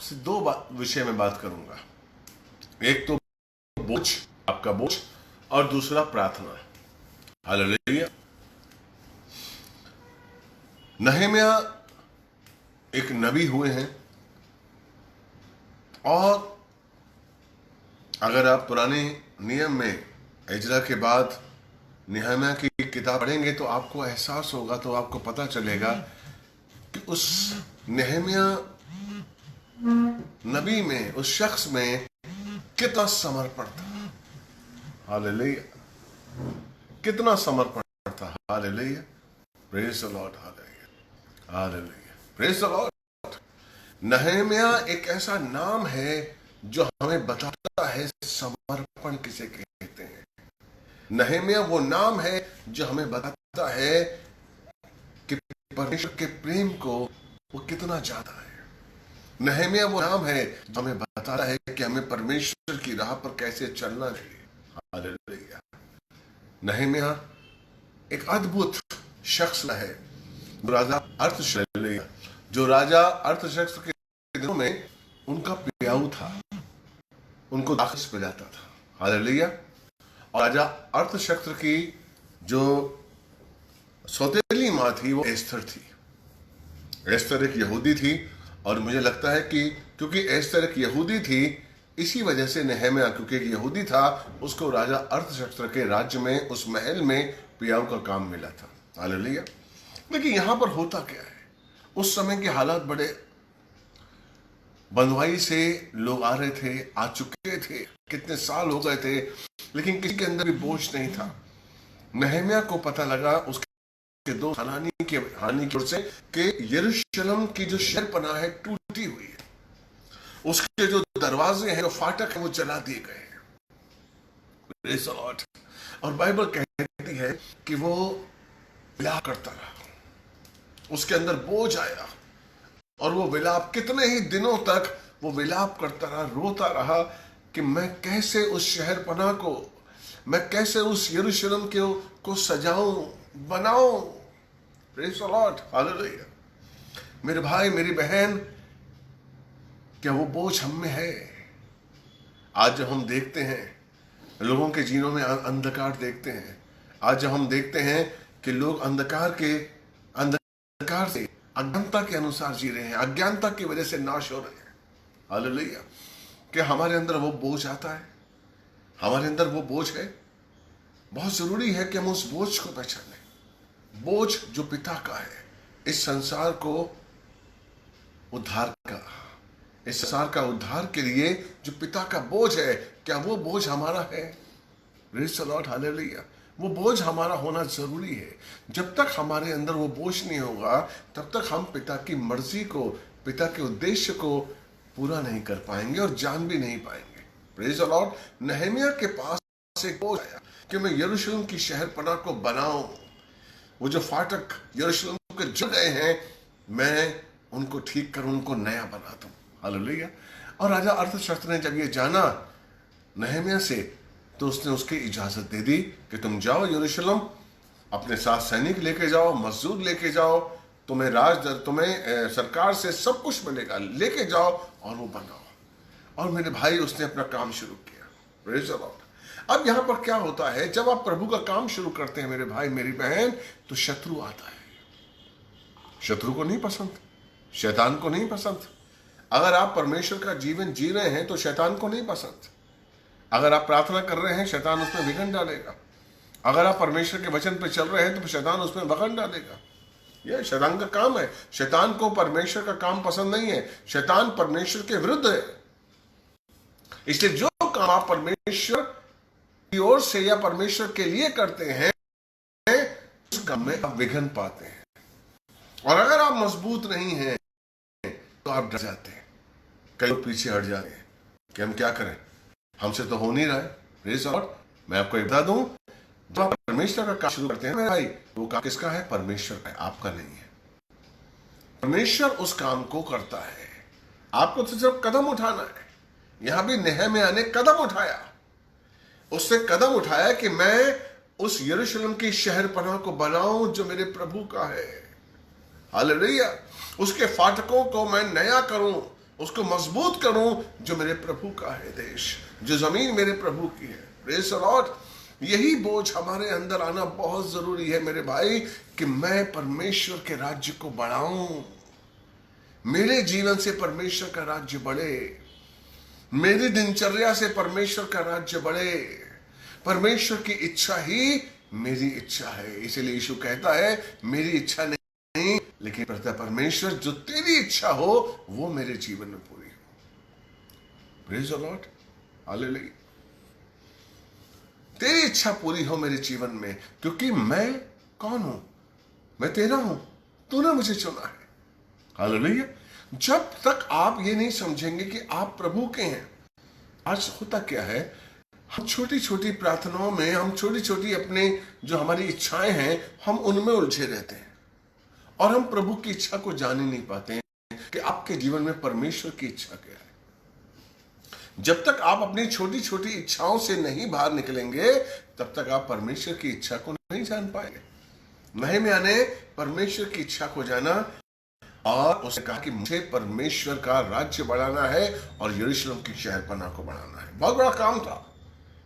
आपसे दो विषय में बात करूंगा। एक तो बोझ, आपका बोझ, और दूसरा प्रार्थना। हालेलुया। नहम्या एक नबी हुए हैं, और अगर आप पुराने नियम में इजरा के बाद नहम्या की किताब पढ़ेंगे तो आपको एहसास होगा, तो आपको पता चलेगा कि उस नहम्या नबी में, उस शख्स में कितना समर्पण था। हालेलुया, कितना समर्पण था। Hallelujah, praise the Lord. Hallelujah, hallelujah, praise the Lord. नहम्या एक ऐसा नाम है जो हमें बताता है समर्पण किसे कहते हैं। नहम्या वो नाम है जो हमें बताता है कि परमेश्वर के प्रेम को वो कितना ज्यादा है। नहम्या वो नाम है जो हमें बताता है कि हमें परमेश्वर की राह पर कैसे चलना चाहिए। हालेलुया। नहम्या एक अद्भुत शख्स है जो राजा अर्थशस्त्र के दिनों में उनका पियाऊ था, उनको दाखिल पिलाता था। हालेलुया। और राजा अर्थशस्त्र की जो सौतेली माँ थी वो एस्थर थी। एस्थर एक यहूदी थी, और मुझे लगता है कि क्योंकि एस्थर एक यहूदी थी, इसी वजह से नहम्या, क्योंकि एक यहूदी था, उसको राजा अर्थशस्त्र के राज्य में, उस महल में पियाऊ का काम मिला था। हालेलुया। लेकिन यहां पर होता क्या है, उस समय के हालात बड़े बंधुआई से लोग आ रहे थे, आ चुके थे, कितने साल हो गए थे, लेकिन किसी के अंदर भी बोझ नहीं था। नहम्या को पता लगा उसके दो हानि की ओर से कि यरूशलेम की जो शहरपनाह है टूटी हुई है, उसके जो दरवाजे हैं, जो फाटक है, वो जला दिए गए हैं। Praise the Lord. और बाइबल कहती है कि वो विलाप करता रहा, उसके अंदर बोझ आया, और वो विलाप कितने ही दिनों तक वो विलाप करता रहा, रोता रहा कि मैं कैसे उस शहरपनाह को, मैं कैसे उस यरूशलेम को सजाऊं, बनाऊं। Praise the Lord. हालेलुया। मेरे भाई, मेरी बहन, क्या वो बोझ हम में है? आज जब हम देखते हैं लोगों के जीवनों में अंधकार देखते हैं, आज जब हम देखते हैं कि लोग अंधकार से, अज्ञानता के अनुसार जी रहे हैं, अज्ञानता की वजह से नाश हो रहे हैं। हालेलुया। क्या हमारे अंदर वो बोझ आता है? हमारे अंदर वो बोझ है? बहुत जरूरी है कि हम उस बोझ को पहचानें। बोझ जो पिता का है, इस संसार को उद्धार का, इस संसार का उद्धार के लिए जो पिता का बोझ है, क्या वो बोझ हमारा है? Praise the Lord. हालेलुया। वो बोझ हमारा होना जरूरी है। जब तक हमारे अंदर वो बोझ नहीं होगा, तब तक हम पिता की मर्जी को, पिता के उद्देश्य को पूरा नहीं कर पाएंगे और जान भी नहीं पाएंगे। Praise the Lord. नहम्या के पास एक बोझ आया कि मैं यरूशलेम की शहरपनाह को बनाऊं, वो जो फाटक यरूशलेम के जल गए हैं, मैं उनको ठीक करूं, उनको नया बना दूं। हालेलुया। और राजा अर्थशस्त्र ने जब ये जाना नहम्या से, तो उसने उसकी इजाजत दे दी कि तुम जाओ यरूशलेम, अपने साथ सैनिक लेके जाओ, मजदूर लेके जाओ, तुम्हें सरकार से सब कुछ मिलेगा, लेके जाओ और वो बनाओ। और मेरे भाई, उसने अपना काम शुरू किया। Praise the Lord. अब यहां पर क्या होता है, जब आप प्रभु का काम शुरू करते हैं मेरे भाई, मेरी बहन, तो शत्रु आता है। शत्रु को नहीं पसंद, शैतान को नहीं पसंद। अगर आप परमेश्वर का जीवन जी रहे हैं तो शैतान को नहीं पसंद। अगर आप प्रार्थना कर रहे हैं, शैतान उसमें विघन डालेगा। अगर आप परमेश्वर के वचन पर चल रहे हैं तो शैतान उसमें विघन डालेगा। यह शैतान का काम है। शैतान को परमेश्वर का काम पसंद नहीं है। शैतान परमेश्वर के विरुद्ध है। इसलिए जो काम आप परमेश्वर की ओर से या परमेश्वर के लिए करते हैं, उस काम में आप विघन पाते हैं। और अगर आप मजबूत नहीं हैं तो आप डर जाते हैं। कई लोग पीछे हट जाते हैं कि हम क्या करें, हमसे तो हो नहीं रहा है। Praise the Lord. मैं आपको बता दूं, जब आप परमेश्वर का काम शुरू करते हैं मेरे भाई, वो काम किसका है? परमेश्वर का है, आपका नहीं है। परमेश्वर उस काम को करता है, आपको तो सिर्फ कदम उठाना है। यहां भी नहम्या ने कदम उठाया। उसने कदम उठाया कि मैं उस यरूशलेम की शहरपनाह को बनाऊं जो मेरे प्रभु का है। हालेलुया। उसके फाटकों को मैं नया करूं, उसको मजबूत करूं जो मेरे प्रभु का है देश, जो जमीन मेरे प्रभु की है। Praise the Lord. यही बोझ हमारे अंदर आना बहुत जरूरी है मेरे भाई, कि मैं परमेश्वर के राज्य को बढ़ाऊं, मेरे जीवन से परमेश्वर का राज्य बढ़े, मेरी दिनचर्या से परमेश्वर का राज्य बढ़े। परमेश्वर की इच्छा ही मेरी इच्छा है। इसलिए यीशु कहता है मेरी इच्छा नहीं लेकिन परमेश्वर जो तेरी इच्छा हो वो मेरे जीवन में पूरी हो। Praise the Lord, hallelujah. तेरी इच्छा पूरी हो मेरे जीवन में, क्योंकि मैं कौन हूं? मैं तेरा हूं, तूने मुझे चुना है। हालेलुया। जब तक आप ये नहीं समझेंगे कि आप प्रभु के हैं। आज होता क्या है, हम छोटी छोटी प्रार्थनाओं में, हम छोटी छोटी अपने जो हमारी इच्छाएं हैं, हम उनमें उलझे रहते हैं और हम प्रभु की इच्छा को जान ही नहीं पाते हैं कि आपके जीवन में परमेश्वर की इच्छा क्या है। जब तक आप अपनी छोटी छोटी इच्छाओं से नहीं बाहर निकलेंगे, तब तक आप परमेश्वर की इच्छा को नहीं जान पाएंगे। नहम्याह ने परमेश्वर की इच्छा को जाना और उसने कहा कि मुझे परमेश्वर का राज्य बढ़ाना है और यरूशलेम की शहरपनाह को बढ़ाना है। बहुत बड़ा काम था,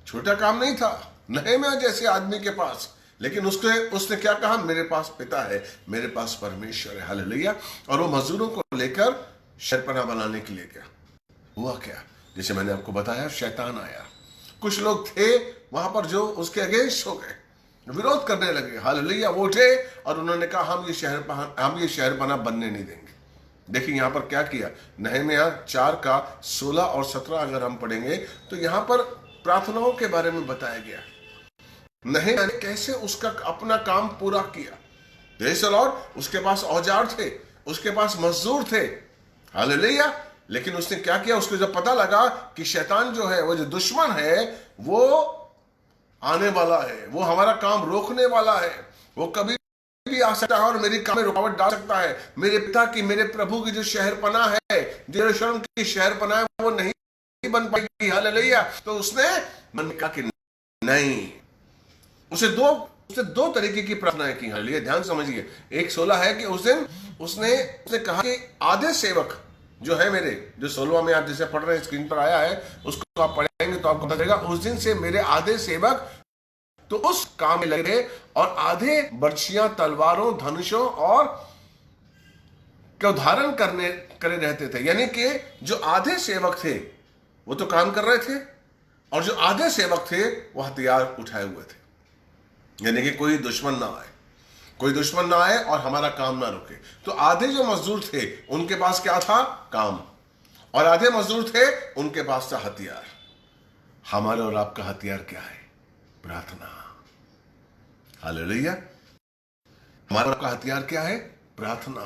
छोटा काम नहीं था नहम्याह जैसे आदमी के पास। लेकिन उसने क्या कहा, मेरे पास पिता है, मेरे पास परमेश्वर है। हालेलुया। और वो मजदूरों को लेकर शहरपनाह बनाने के लिए गया। हुआ क्या, जैसे मैंने आपको बताया, शैतान आया। कुछ लोग थे वहां पर जो उसके अगेंस्ट हो गए, विरोध करने लगे। हालेलुया। वो उठे और उन्होंने कहा हम ये शहरपनाह बनने नहीं देंगे। देखिए यहां पर क्या किया, नहम्याह 4 का 16 और 17 अगर हम पढ़ेंगे तो यहां पर प्रार्थनाओं के बारे में बताया गया। नहम्याह ने कैसे उसका अपना काम पूरा किया। Praise the Lord. उसके पास औजार थे, उसके पास मजदूर थे। हालेलुया। लेकिन उसने क्या किया, उसको जब पता लगा कि शैतान जो है, वो जो दुश्मन है, वो आने वाला है, वो हमारा काम रोकने वाला है, वो कभी भी आ सकता है और मेरी काम में रुकावट डाल सकता है। मेरे पिता की, मेरे प्रभु की जो शहरपनाह है, जो यरूशलेम की शहरपनाह है, वो नहीं बन पाएगी। हालेलुया। तो उसने मन में कहा कि नहीं। उसे दो तरीके की प्रार्थनाएं की। हालेलुया। ध्यान समझिए। एक 16 है कि उस दिन उसने कहा कि आधे सेवक जो है मेरे, जो 16 में आप जैसे पढ़ रहे हैं, स्क्रीन पर आया है, उसको आप पढ़ेंगे तो आपको पता चलेगा, उस दिन से मेरे आधे सेवक तो उस काम में लगे और आधे बर्छियां, तलवारों, धनुषों और के धारण करे रहते थे। यानी कि जो आधे सेवक थे वो तो काम कर रहे थे और जो आधे सेवक थे वो हथियार उठाए हुए थे। यानी कि कोई दुश्मन ना आए, कोई दुश्मन ना आए और हमारा काम ना रुके। तो आधे जो मजदूर थे उनके पास क्या था, काम, और आधे मजदूर थे उनके पास था हथियार। हमारा और आपका हथियार क्या है? प्रार्थना। हालेलुया। हमारा आपका हथियार क्या है? प्रार्थना।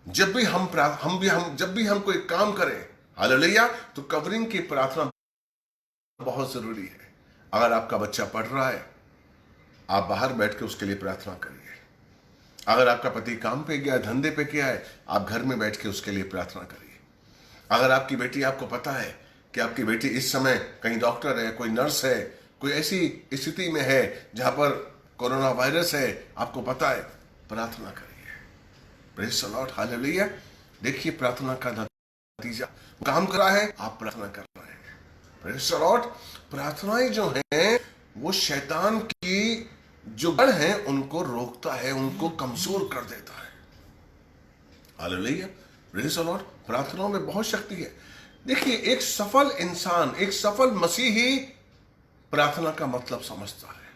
जब भी हम कोई काम करें, हालेलुया, तो कवरिंग की प्रार्थना बहुत जरूरी है। अगर आपका बच्चा पढ़ रहा है, आप बाहर बैठ के उसके लिए प्रार्थना करिए। अगर आपका पति काम पे गया, धंधे पे गया है, आप घर में बैठ के उसके लिए प्रार्थना करिए। अगर आपकी बेटी, आपको पता है कि आपकी बेटी इस समय कहीं डॉक्टर है, कोई नर्स है, कोई ऐसी स्थिति में है जहां पर कोरोना वायरस है, आपको पता है, प्रार्थना करिए। Praise the Lord, hallelujah. देखिए प्रार्थना का नतीजा, काम कर रहा है, आप प्रार्थना कर रहे हैं। Praise the Lord. प्रार्थनाएं जो हैं वो शैतान की जो गढ़ हैं उनको रोकता है, उनको कमजोर कर देता है। हालेलुया। Praise the Lord. प्रार्थनाओं में बहुत शक्ति है। देखिए एक सफल इंसान, एक सफल मसीही प्रार्थना का मतलब समझता है।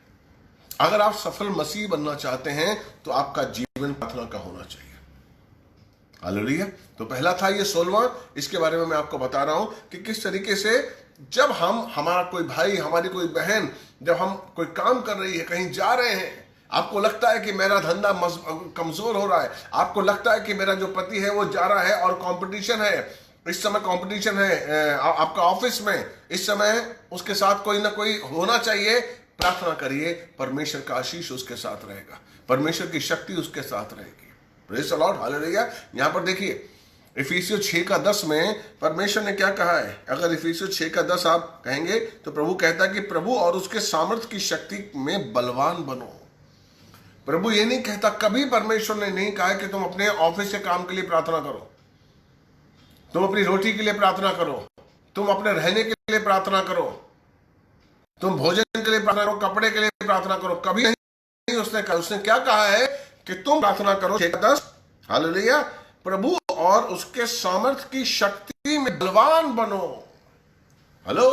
अगर आप सफल मसीह बनना चाहते हैं तो आपका जीवन प्रार्थना का होना चाहिए। हालेलुया। तो पहला था ये 16वां, इसके बारे में मैं आपको बता रहा हूं कि किस तरीके से जब हमारा कोई भाई, हमारी कोई बहन, जब हम कोई काम कर रही है, कहीं जा रहे हैं, आपको लगता है कि मेरा धंधा कमजोर हो रहा है, आपको लगता है कि मेरा जो पति है वो जा रहा है और कंपटीशन है, इस समय कंपटीशन है आपका ऑफिस में, इस समय उसके साथ कोई ना कोई होना चाहिए, प्रार्थना करिए, परमेश्वर का आशीष उसके साथ रहेगा, परमेश्वर की शक्ति उसके साथ रहेगी। Praise the Lord, hallelujah. यहां पर देखिए इफिसियों 6 का 10 में परमेश्वर ने क्या कहा है। अगर इफिसियों 6 का 10 आप कहेंगे तो प्रभु कहता है कि प्रभु और उसके सामर्थ्य की शक्ति में बलवान बनो। प्रभु ये नहीं कहता, कभी परमेश्वर ने नहीं कहा कि तुम अपने ऑफिस के काम के लिए प्रार्थना करो। तुम अपनी रोटी के लिए प्रार्थना करो, तुम अपने रहने के लिए प्रार्थना करो, तुम भोजन के लिए प्रार्थना करो, कपड़े के लिए प्रार्थना करो। कभी नहीं उसने क्या कहा है कि तुम प्रार्थना करो। 6:10 हालेलुया, प्रभु और उसके सामर्थ की शक्ति में बलवान बनो। Hello,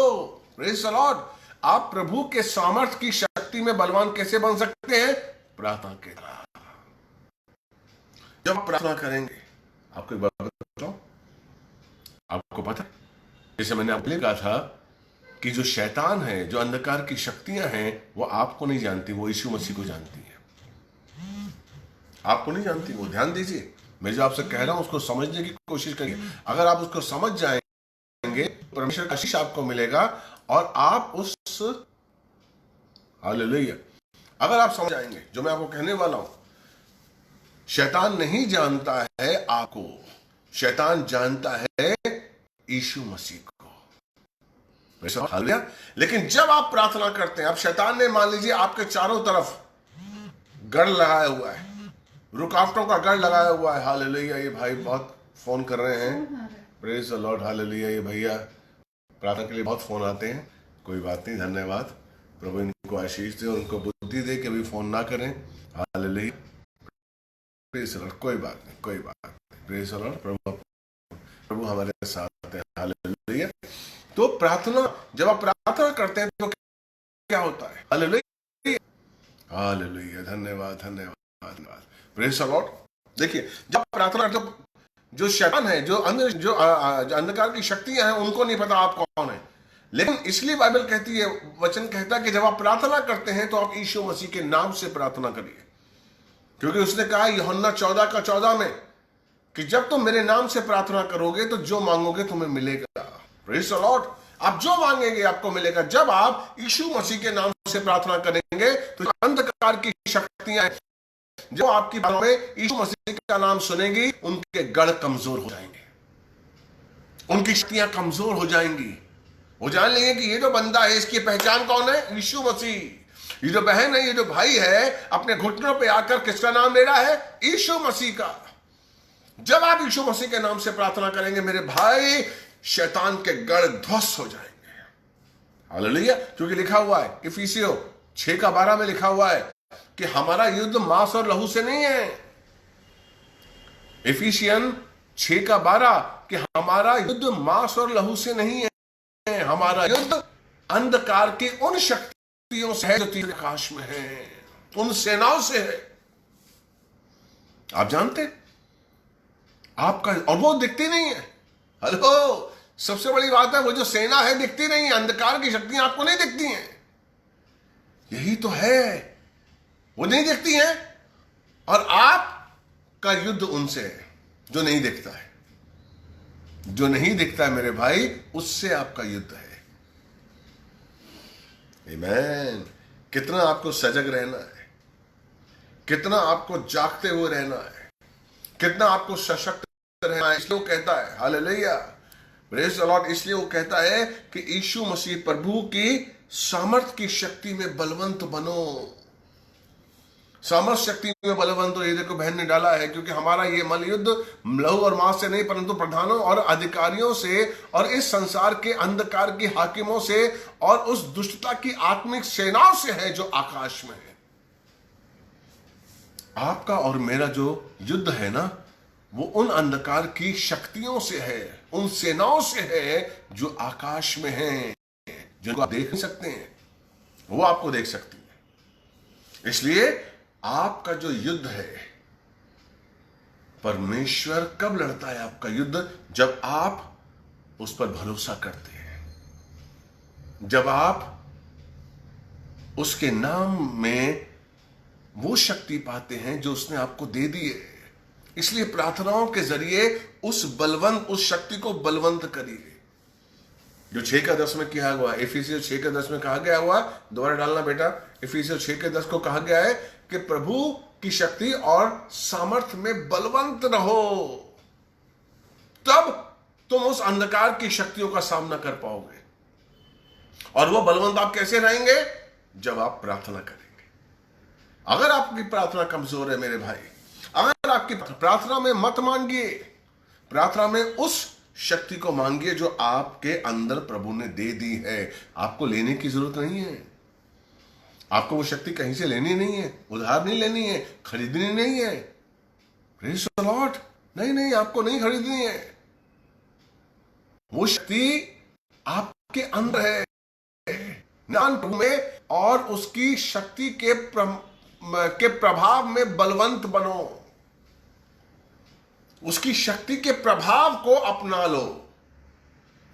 praise the Lord. आप प्रभु के सामर्थ की शक्ति में बलवान कैसे बन सकते हैं? प्रार्थना के द्वारा। जब आप प्रार्थना करेंगे, आपको एक बात बताऊं, आपको पता है, जैसे मैंने आपको कहा था कि जो शैतान है, जो अंधकार की शक्तियां हैं, वो आपको नहीं जानती, वो यीशु मसीह को जानती है। आपको नहीं जानती वो। ध्यान दीजिए, मैं जो आपसे कह रहा हूं उसको समझने की कोशिश करिए। अगर आप उसको समझ जाएंगे, परमेश्वर का आशीष आपको मिलेगा और आप उस हालेलुया, अगर आप समझ जाएंगे जो मैं आपको कहने वाला हूं, शैतान नहीं जानता है आपको, शैतान जानता है यीशु मसीह को। हालेलुया। लेकिन जब आप प्रार्थना करते हैं, अब शैतान ने मान लीजिए आपके चारों तरफ गढ़ लगाया हुआ है, रुकावटों का गढ़ लगाया हुआ है। हालेलुया, ये भाई बहुत फोन कर रहे हैं, प्रेज द लॉर्ड। हालेलुया, ये भैया प्रार्थना के लिए बहुत फोन आते हैं। कोई बात नहीं, धन्यवाद। प्रभु इनको आशीष दे, उनको बुद्धि दे कि अभी फोन ना करें। Hallelujah, praise the Lord. कोई बात नहीं, कोई बात नहीं, प्रेज द लॉर्ड। प्रभु हमारे साथ है। हालेलुया। तो प्रार्थना, जब आप प्रार्थना करते हैं तो क्या होता है? हालेलुया, हालेलुया, धन्यवाद, धन्यवाद, धन्यवाद, प्रेज द लॉर्ड। देखिए, जब प्रार्थना करते, जो शैतान है, जो अंधकार की शक्तियां हैं, उनको नहीं पता आप कौन है। लेकिन इसलिए बाइबल कहती है, वचन कहता है कि जब आप प्रार्थना करते हैं तो आप यीशु मसीह के नाम से प्रार्थना करिए, क्योंकि उसने कहा यूहन्ना 14:14 में कि जब तुम मेरे नाम से प्रार्थना करोगे तो जो मांगोगे तुम्हें मिलेगा। Praise the Lord. आप जो मांगेंगे आपको मिलेगा। जब आप यीशु मसीह के नाम से प्रार्थना करेंगे तो अंधकार की शक्तियां जो आपकी बातों में यीशु मसीह का नाम सुनेंगी, उनके गढ़ कमजोर हो जाएंगे, उनकी शक्तियां कमजोर हो जाएंगी। वो जान लेंगे कि ये जो बंदा है, इसकी पहचान कौन है? यीशु मसीह। ये जो बहन है, ये जो भाई है, अपने घुटनों पे आकर किसका नाम ले रहा है? यीशु मसीह का। जब आप यीशु मसीह के नाम से प्रार्थना करेंगे मेरे भाई, शैतान के गढ़ ध्वस्त हो जाएंगे। हालेलुया। क्योंकि लिखा हुआ है इफिसियों 6:12 में लिखा हुआ है कि हमारा युद्ध मांस और लहू से नहीं है। इफिसियन 6:12 कि हमारा युद्ध मांस और लहू से नहीं है, हमारा युद्ध अंधकार की उन शक्तियों से है जो तीसरे आकाश में है, उन सेनाओं से है। आप जानते आपका, और वो दिखती नहीं है। हेलो, सबसे बड़ी बात है, वो जो सेना है दिखती नहीं है, अंधकार की शक्तियां आपको नहीं दिखती हैं। यही तो है, वो नहीं दिखती हैं, और आपका युद्ध उनसे है जो नहीं दिखता है। जो नहीं दिखता है मेरे भाई, उससे आपका युद्ध है। आमीन। कितना आपको सजग रहना है, कितना आपको जागते हुए रहना है, कितना आपको सशक्त रहना है। इसलिए वो कहता है, हालेलुया, प्रेज द लॉर्ड, इसलिए वो कहता है कि यीशु मसीह प्रभु की सामर्थ की शक्ति में बलवंत बनो। सामर्थ शक्ति में बलवंत हो, ये देखो बहन ने डाला है, क्योंकि हमारा ये मल युद्ध लहू और मांस से नहीं, परंतु प्रधानों और अधिकारियों से और इस संसार के अंधकार की हाकिमों से और उस दुष्टता की आत्मिक सेनाओं से है जो आकाश में है। आपका और मेरा जो युद्ध है ना, वो उन अंधकार की शक्तियों से है, उन सेनाओं से है जो आकाश में हैं, जिनको आप देख नहीं सकते हैं, वो आपको देख सकती है। इसलिए आपका जो युद्ध है, परमेश्वर कब लड़ता है आपका युद्ध? जब आप उस पर भरोसा करते हैं, जब आप उसके नाम में वो शक्ति पाते हैं जो उसने आपको दे दी है। इसलिए प्रार्थनाओं के जरिए उस शक्ति को बलवंत करिए, जो 6:10 में किया हुआ है। इफिसियों 6:10 में कहा गया हुआ, दोबारा डालना बेटा, इफिसियों 6:10 को कहा गया है कि प्रभु की शक्ति और सामर्थ में बलवंत रहो, तब तुम उस अंधकार की शक्तियों का सामना कर पाओगे। और वो बलवंत आप कैसे रहेंगे? जब आप प्रार्थना करेंगे। अगर आपकी प्रार्थना कमजोर है मेरे भाई, अगर आपकी प्रार्थना में मत मांगिए, प्रार्थना में उस शक्ति को मांगिए जो आपके अंदर प्रभु ने दे दी है। आपको लेने की जरूरत नहीं है। आपको वो शक्ति कहीं से लेनी नहीं है, उधार नहीं लेनी है, खरीदनी नहीं है। Praise the Lord. नहीं, आपको नहीं खरीदनी है। वो शक्ति आपके अंदर है। ज्ञान प्रभु में और उसकी शक्ति के प्रभाव में बलवंत बनो। उसकी शक्ति के प्रभाव को अपना लो।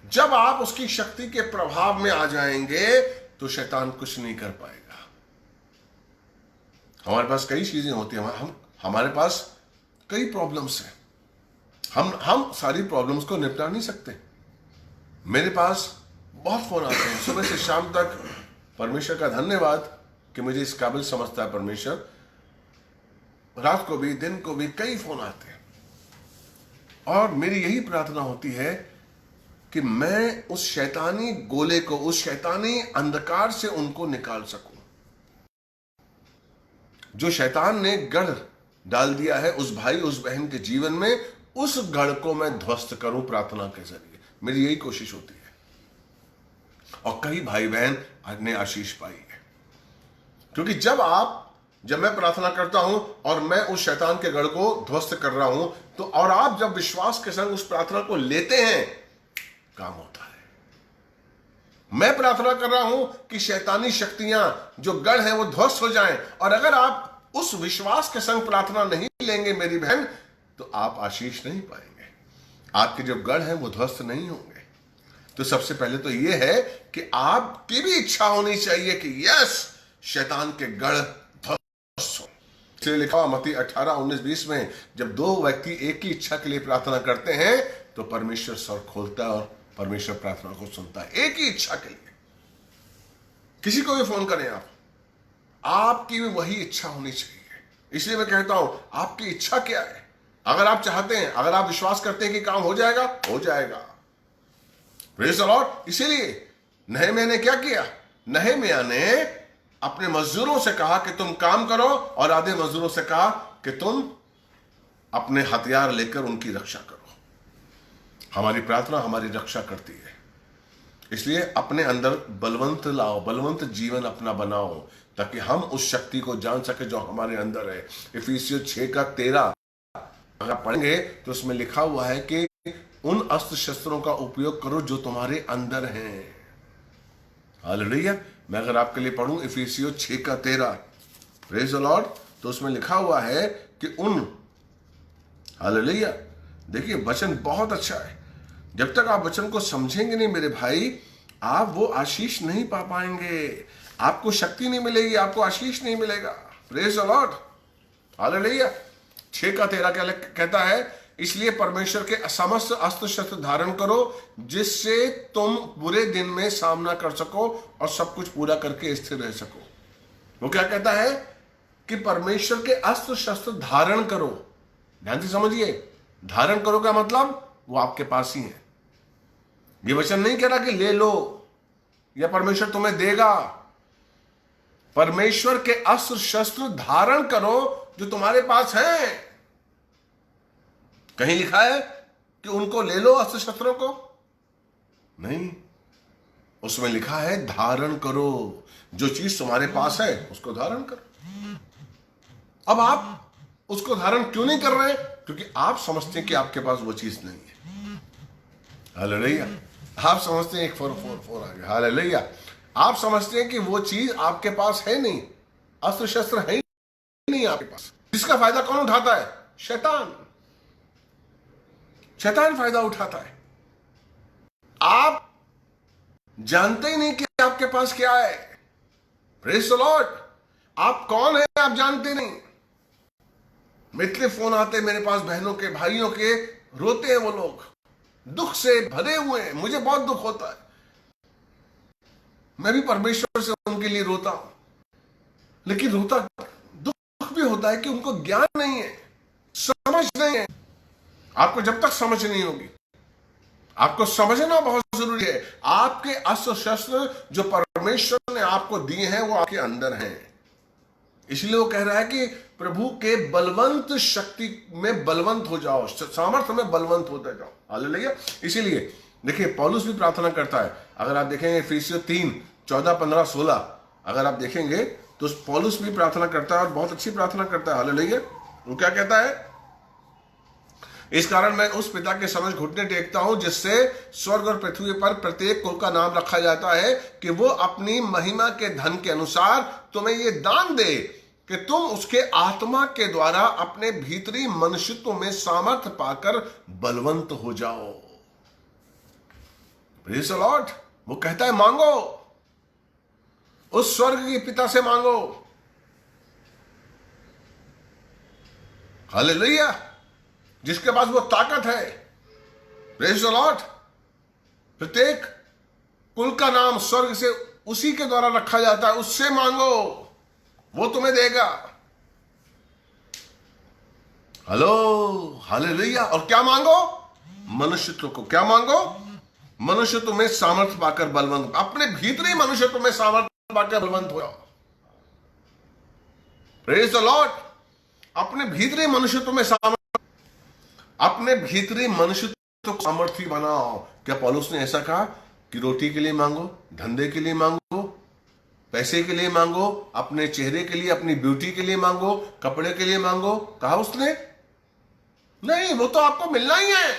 जब आप उसकी शक्ति के प्रभाव में आ जाएंगे तो शैतान कुछ नहीं कर पाएगा। हमारे पास कई चीजें होती हैं, हमारे पास कई प्रॉब्लम्स हैं। हम सारी प्रॉब्लम्स को निपटा नहीं सकते। मेरे पास बहुत फोन आते हैं सुबह से शाम तक। परमेश्वर का धन्यवाद कि मुझे इस काबिल समझता है परमेश्वर। रात को भी दिन को भी कई फोन आते हैं और मेरी यही प्रार्थना होती है कि मैं उस शैतानी गोले को, उस शैतानी अंधकार से उनको निकाल सकूं। जो शैतान ने गढ़ डाल दिया है उस भाई उस बहन के जीवन में, उस गढ़ को मैं ध्वस्त करूं प्रार्थना के जरिए। मेरी यही कोशिश होती है और कई भाई बहन ने आशीष पाई है। क्योंकि जब मैं प्रार्थना करता हूं और मैं उस शैतान के गढ़ को ध्वस्त कर रहा हूं तो, और आप जब विश्वास के संग उस प्रार्थना को लेते हैं, काम होता है। मैं प्रार्थना कर रहा हूं कि शैतानी शक्तियां जो गढ़ हैं वो ध्वस्त हो जाएं, और अगर आप उस विश्वास के संग प्रार्थना नहीं लेंगे मेरी बहन, तो आप आशीष नहीं पाएंगे। आपके जो गढ़ हैं वो ध्वस्त नहीं होंगे। तो सबसे पहले तो यह है कि आपकी भी इच्छा होनी चाहिए कि यस, शैतान के गढ़ ध्वस्त हो। इसलिए लिखा हुआ मत्ती 18:19-20 में, जब दो व्यक्ति एक ही इच्छा के लिए प्रार्थना करते हैं तो परमेश्वर स्वर खोलता है और परमेश्वर प्रार्थना को सुनता है। एक ही इच्छा के लिए। किसी को भी फोन करें आप, आपकी भी वही इच्छा होनी चाहिए। इसलिए मैं कहता हूं, आपकी इच्छा क्या है? अगर आप चाहते हैं, अगर आप विश्वास करते हैं कि काम हो जाएगा, हो जाएगा। Praise the Lord. इसीलिए नहम्याह ने क्या किया? नहम्याह ने अपने मजदूरों से कहा कि तुम काम करो, और आधे मजदूरों से कहा कि तुम अपने हथियार लेकर उनकी रक्षा करो। हमारी प्रार्थना हमारी रक्षा करती है। इसलिए अपने अंदर बलवंत लाओ, बलवंत जीवन अपना बनाओ, ताकि हम उस शक्ति को जान सके जो हमारे अंदर है। इफिसियों 6:13 अगर पढ़ेंगे तो उसमें लिखा हुआ है कि उन अस्त्र शस्त्रों का उपयोग करो जो तुम्हारे अंदर हैं। हालेलुया। मैं अगर आपके लिए पढ़ूं इफिसियों 6:13, प्रेज़ द लॉर्ड, तो उसमें लिखा हुआ है कि उन, हालेलुया। देखिए वचन बहुत अच्छा है। जब तक आप वचन को समझेंगे नहीं मेरे भाई, आप वो आशीष नहीं पा पाएंगे। आपको शक्ति नहीं मिलेगी, आपको आशीष नहीं मिलेगा। Praise the Lord, hallelujah. 6:13 क्या कहता है? इसलिए परमेश्वर के समस्त अस्त्र शस्त्र धारण करो, जिससे तुम बुरे दिन में सामना कर सको और सब कुछ पूरा करके स्थिर रह सको। वो क्या कहता है कि परमेश्वर के अस्त्र शस्त्र धारण करो। ध्यान से समझिए, धारण करो का मतलब वो आपके पास ही है। ये वचन नहीं कह रहा कि ले लो या परमेश्वर तुम्हें देगा। परमेश्वर के अस्त्र शस्त्र धारण करो जो तुम्हारे पास हैं। कहीं लिखा है कि उनको ले लो अस्त्र शस्त्रों को? नहीं, उसमें लिखा है धारण करो। जो चीज तुम्हारे पास है उसको धारण करो। अब आप उसको धारण क्यों नहीं कर रहे? क्योंकि आप समझते हैं कि आपके पास वो चीज नहीं है। हालेलुया। आप समझते हैं, 444 आ गया। हालेलुया। आप समझते हैं कि वो चीज आपके पास है नहीं, अस्त्र शस्त्र है नहीं आपके पास। इसका फायदा कौन उठाता है? शैतान। शैतान फायदा उठाता है। आप जानते ही नहीं कि आपके पास क्या है। Praise the Lord. आप कौन है आप जानते नहीं। इतने फोन आते हैं मेरे पास बहनों के, भाइयों के, रोते हैं वो लोग, दुख से भरे हुए हैं। मुझे बहुत दुख होता है। मैं भी परमेश्वर से उनके लिए रोता हूं, लेकिन रोता दुख भी होता है कि उनको ज्ञान नहीं है, समझ नहीं है। आपको जब तक समझ नहीं होगी, आपको समझना बहुत जरूरी है। आपके अस्त्र शस्त्र जो परमेश्वर ने आपको दिए हैं वो आपके अंदर हैं। इसलिए वो कह रहा है कि प्रभु के बलवंत शक्ति में बलवंत हो जाओ, सामर्थ्य में बलवंत होते जाओ। हालेलुया। इसीलिए देखिए पौलुस भी प्रार्थना करता है। अगर आप देखेंगे इफिसियों 3:14-15-16 अगर आप देखेंगे तो पौलुस भी प्रार्थना करता है और बहुत अच्छी प्रार्थना करता है। हालेलुया। वो क्या कहता है? इस कारण मैं उस पिता के समझ घुटने टेकता हूं जिससे स्वर्ग और पृथ्वी पर प्रत्येक कुल का नाम रखा जाता है, कि वो अपनी महिमा के धन के अनुसार तुम्हें ये दान दे कि तुम उसके आत्मा के द्वारा अपने भीतरी मनुष्यत्व में सामर्थ्य पाकर बलवंत हो जाओ। Praise the Lord. वो कहता है मांगो, उस स्वर्ग के पिता से मांगो। हालेलुया। जिसके पास वो ताकत है। Praise the Lord. प्रत्येक कुल का नाम स्वर्ग से उसी के द्वारा रखा जाता है, उससे मांगो, वो तुम्हें देगा। Hello, hallelujah. और क्या मांगो? मनुष्यत्व को। क्या मांगो? मनुष्यत्व में सामर्थ्य पाकर बलवंत, अपने भीतरी मनुष्यत्व में सामर्थ्य पाकर बलवंत हो जाओ। Praise the Lord. अपने भीतरी मनुष्यत्व में अपने भीतरी मनुष्यत्व को सामर्थ्य बनाओ। क्या पौलुस ने ऐसा कहा कि रोटी के लिए मांगो, धंधे के लिए मांगो, पैसे के लिए मांगो, अपने चेहरे के लिए, अपनी ब्यूटी के लिए मांगो, कपड़े के लिए मांगो? कहा उसने? नहीं, वो तो आपको मिलना ही है।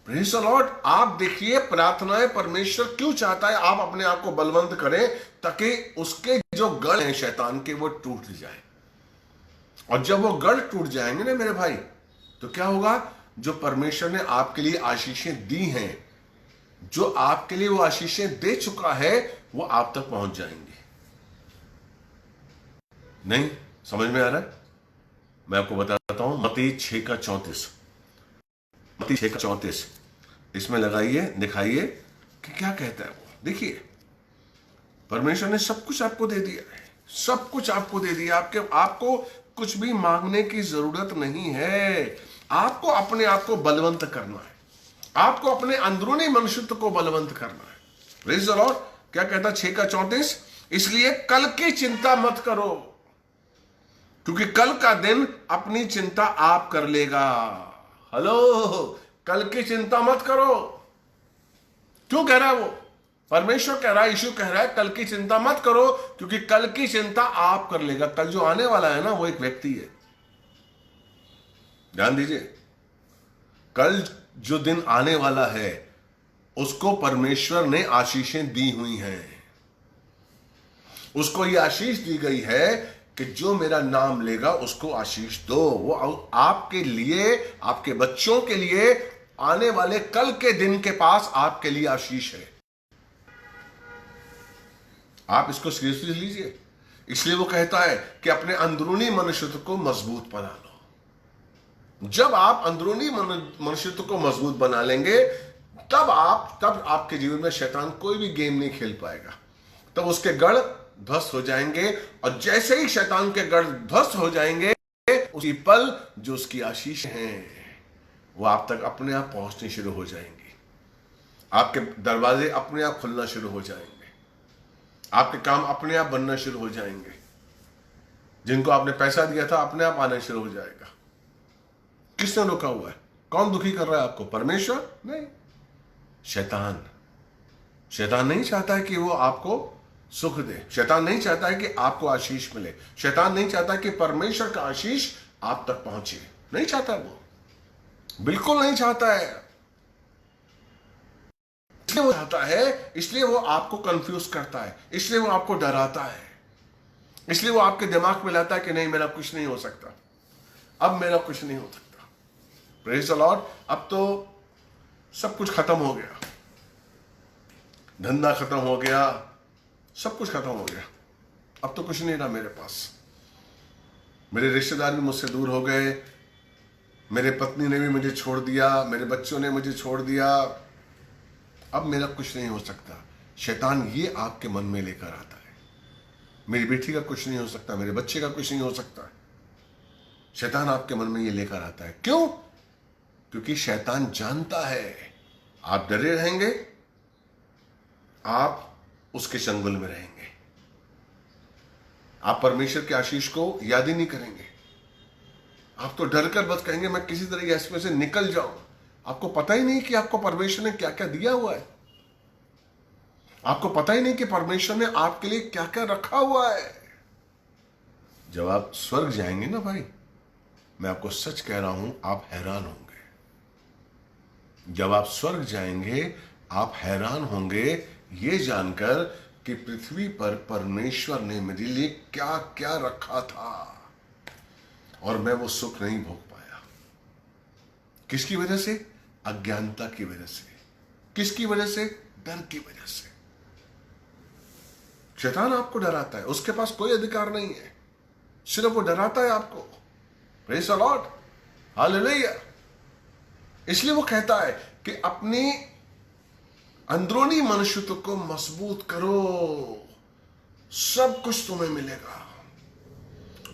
Praise the Lord. आप देखिए प्रार्थनाएं परमेश्वर क्यों चाहता है आप अपने आप को बलवंत करें, ताकि उसके जो गढ़ हैं शैतान के वो टूट जाए। और जब वो गढ़ टूट जाएंगे ना मेरे भाई, तो क्या होगा? जो परमेश्वर ने आपके लिए आशीषें दी हैं, जो आपके लिए वो आशीषें दे चुका है, वो आप तक पहुंच जाएंगे। नहीं समझ में आ रहा है? मैं आपको बताता हूं। मत्ती 6:34, मत्ती 6:34 इसमें लगाइए, दिखाइए कि क्या कहता है वो। देखिए परमेश्वर ने सब कुछ आपको दे दिया है, सब कुछ आपको दे दिया। आपको कुछ भी मांगने की जरूरत नहीं है। आपको अपने आप को बलवंत करना है, आपको अपने अंदरूनी मनुष्यत्व को बलवंत करना है। Praise the Lord. क्या कहता 6:34? इसलिए कल की चिंता मत करो, क्योंकि कल का दिन अपनी चिंता आप कर लेगा। हेलो, कल की चिंता मत करो। क्यों कह रहा है वो? परमेश्वर कह रहा है, यीशु कह रहा है कल की चिंता मत करो, क्योंकि कल की चिंता आप कर लेगा। कल जो आने वाला है ना, वो एक व्यक्ति है। ध्यान दीजिए, कल जो दिन आने वाला है उसको परमेश्वर ने आशीषें दी हुई हैं। उसको ये आशीष दी गई है कि जो मेरा नाम लेगा उसको आशीष दो। वो आपके लिए, आपके बच्चों के लिए आने वाले कल के दिन के पास आपके लिए आशीष है। आप इसको सीरियसली लीजिए। इसलिए वो कहता है कि अपने अंदरूनी मनुष्यत्व को मजबूत बना लो। जब आप अंदरूनी मनुष्यत्व को मजबूत बना लेंगे, तब आपके जीवन में शैतान कोई भी गेम नहीं खेल पाएगा। तब उसके गढ़ ध्वस्त हो जाएंगे, और जैसे ही शैतान के गढ़ ध्वस्त हो जाएंगे, उसी पल जो उसकी आशीष हैं वो आप तक अपने आप पहुंचने शुरू हो जाएंगे। आपके दरवाजे अपने आप खुलना शुरू हो जाएंगे, आपके काम अपने आप बनना शुरू हो जाएंगे। जिनको आपने पैसा दिया था अपने आप आना शुरू हो जाएगा। किसने रोका हुआ है? कौन दुखी कर रहा है आपको? परमेश्वर नहीं, शैतान। शैतान नहीं चाहता है कि वो आपको सुख दे। शैतान नहीं चाहता है कि आपको आशीष मिले। शैतान नहीं चाहता कि परमेश्वर का आशीष आप तक पहुंचे। नहीं चाहता, वो बिल्कुल नहीं चाहता है। इसलिए वो चाहता है, इसलिए वो आपको कंफ्यूज करता है, इसलिए वो आपको डराता है, इसलिए वो आपके दिमाग में लाता है कि नहीं मेरा कुछ नहीं हो सकता, अब मेरा कुछ नहीं हो सकता। Praise the Lord. अब तो सब कुछ खत्म हो गया, धंधा खत्म हो गया, सब कुछ खत्म हो गया, अब तो कुछ नहीं रहा मेरे पास। मेरे रिश्तेदार भी मुझसे दूर हो गए, मेरे पत्नी ने भी मुझे छोड़ दिया, मेरे बच्चों ने मुझे छोड़ दिया, अब मेरा कुछ नहीं हो सकता। शैतान ये आपके मन में लेकर आता है, मेरी बेटी का कुछ नहीं हो सकता, मेरे बच्चे का कुछ नहीं हो सकता। शैतान आपके मन में ये लेकर आता है। क्यों? क्योंकि शैतान जानता है आप डरे रहेंगे, आप उसके चंगुल में रहेंगे, आप परमेश्वर की आशीष को याद ही नहीं करेंगे। आप तो डर कर बस कहेंगे मैं किसी तरह इसमें से निकल जाऊं। आपको पता ही नहीं कि आपको परमेश्वर ने क्या क्या दिया हुआ है। आपको पता ही नहीं कि परमेश्वर ने आपके लिए क्या क्या रखा हुआ है। जब आप स्वर्ग जाएंगे ना भाई, मैं आपको सच कह रहा हूं, आप हैरान होंगे। जब आप स्वर्ग जाएंगे आप हैरान होंगे ये जानकर कि पृथ्वी पर परमेश्वर ने मेरे लिए क्या क्या रखा था और मैं वो सुख नहीं भोग पाया। किसकी वजह से? अज्ञानता की वजह से। किसकी वजह से? डर की वजह से। शैतान आपको डराता है, उसके पास कोई अधिकार नहीं है, सिर्फ वो डराता है आपको। Praise the Lord, hallelujah. इसलिए वो कहता है कि अपनी अंदरूनी मनुष्यत्व को मजबूत करो, सब कुछ तुम्हें मिलेगा।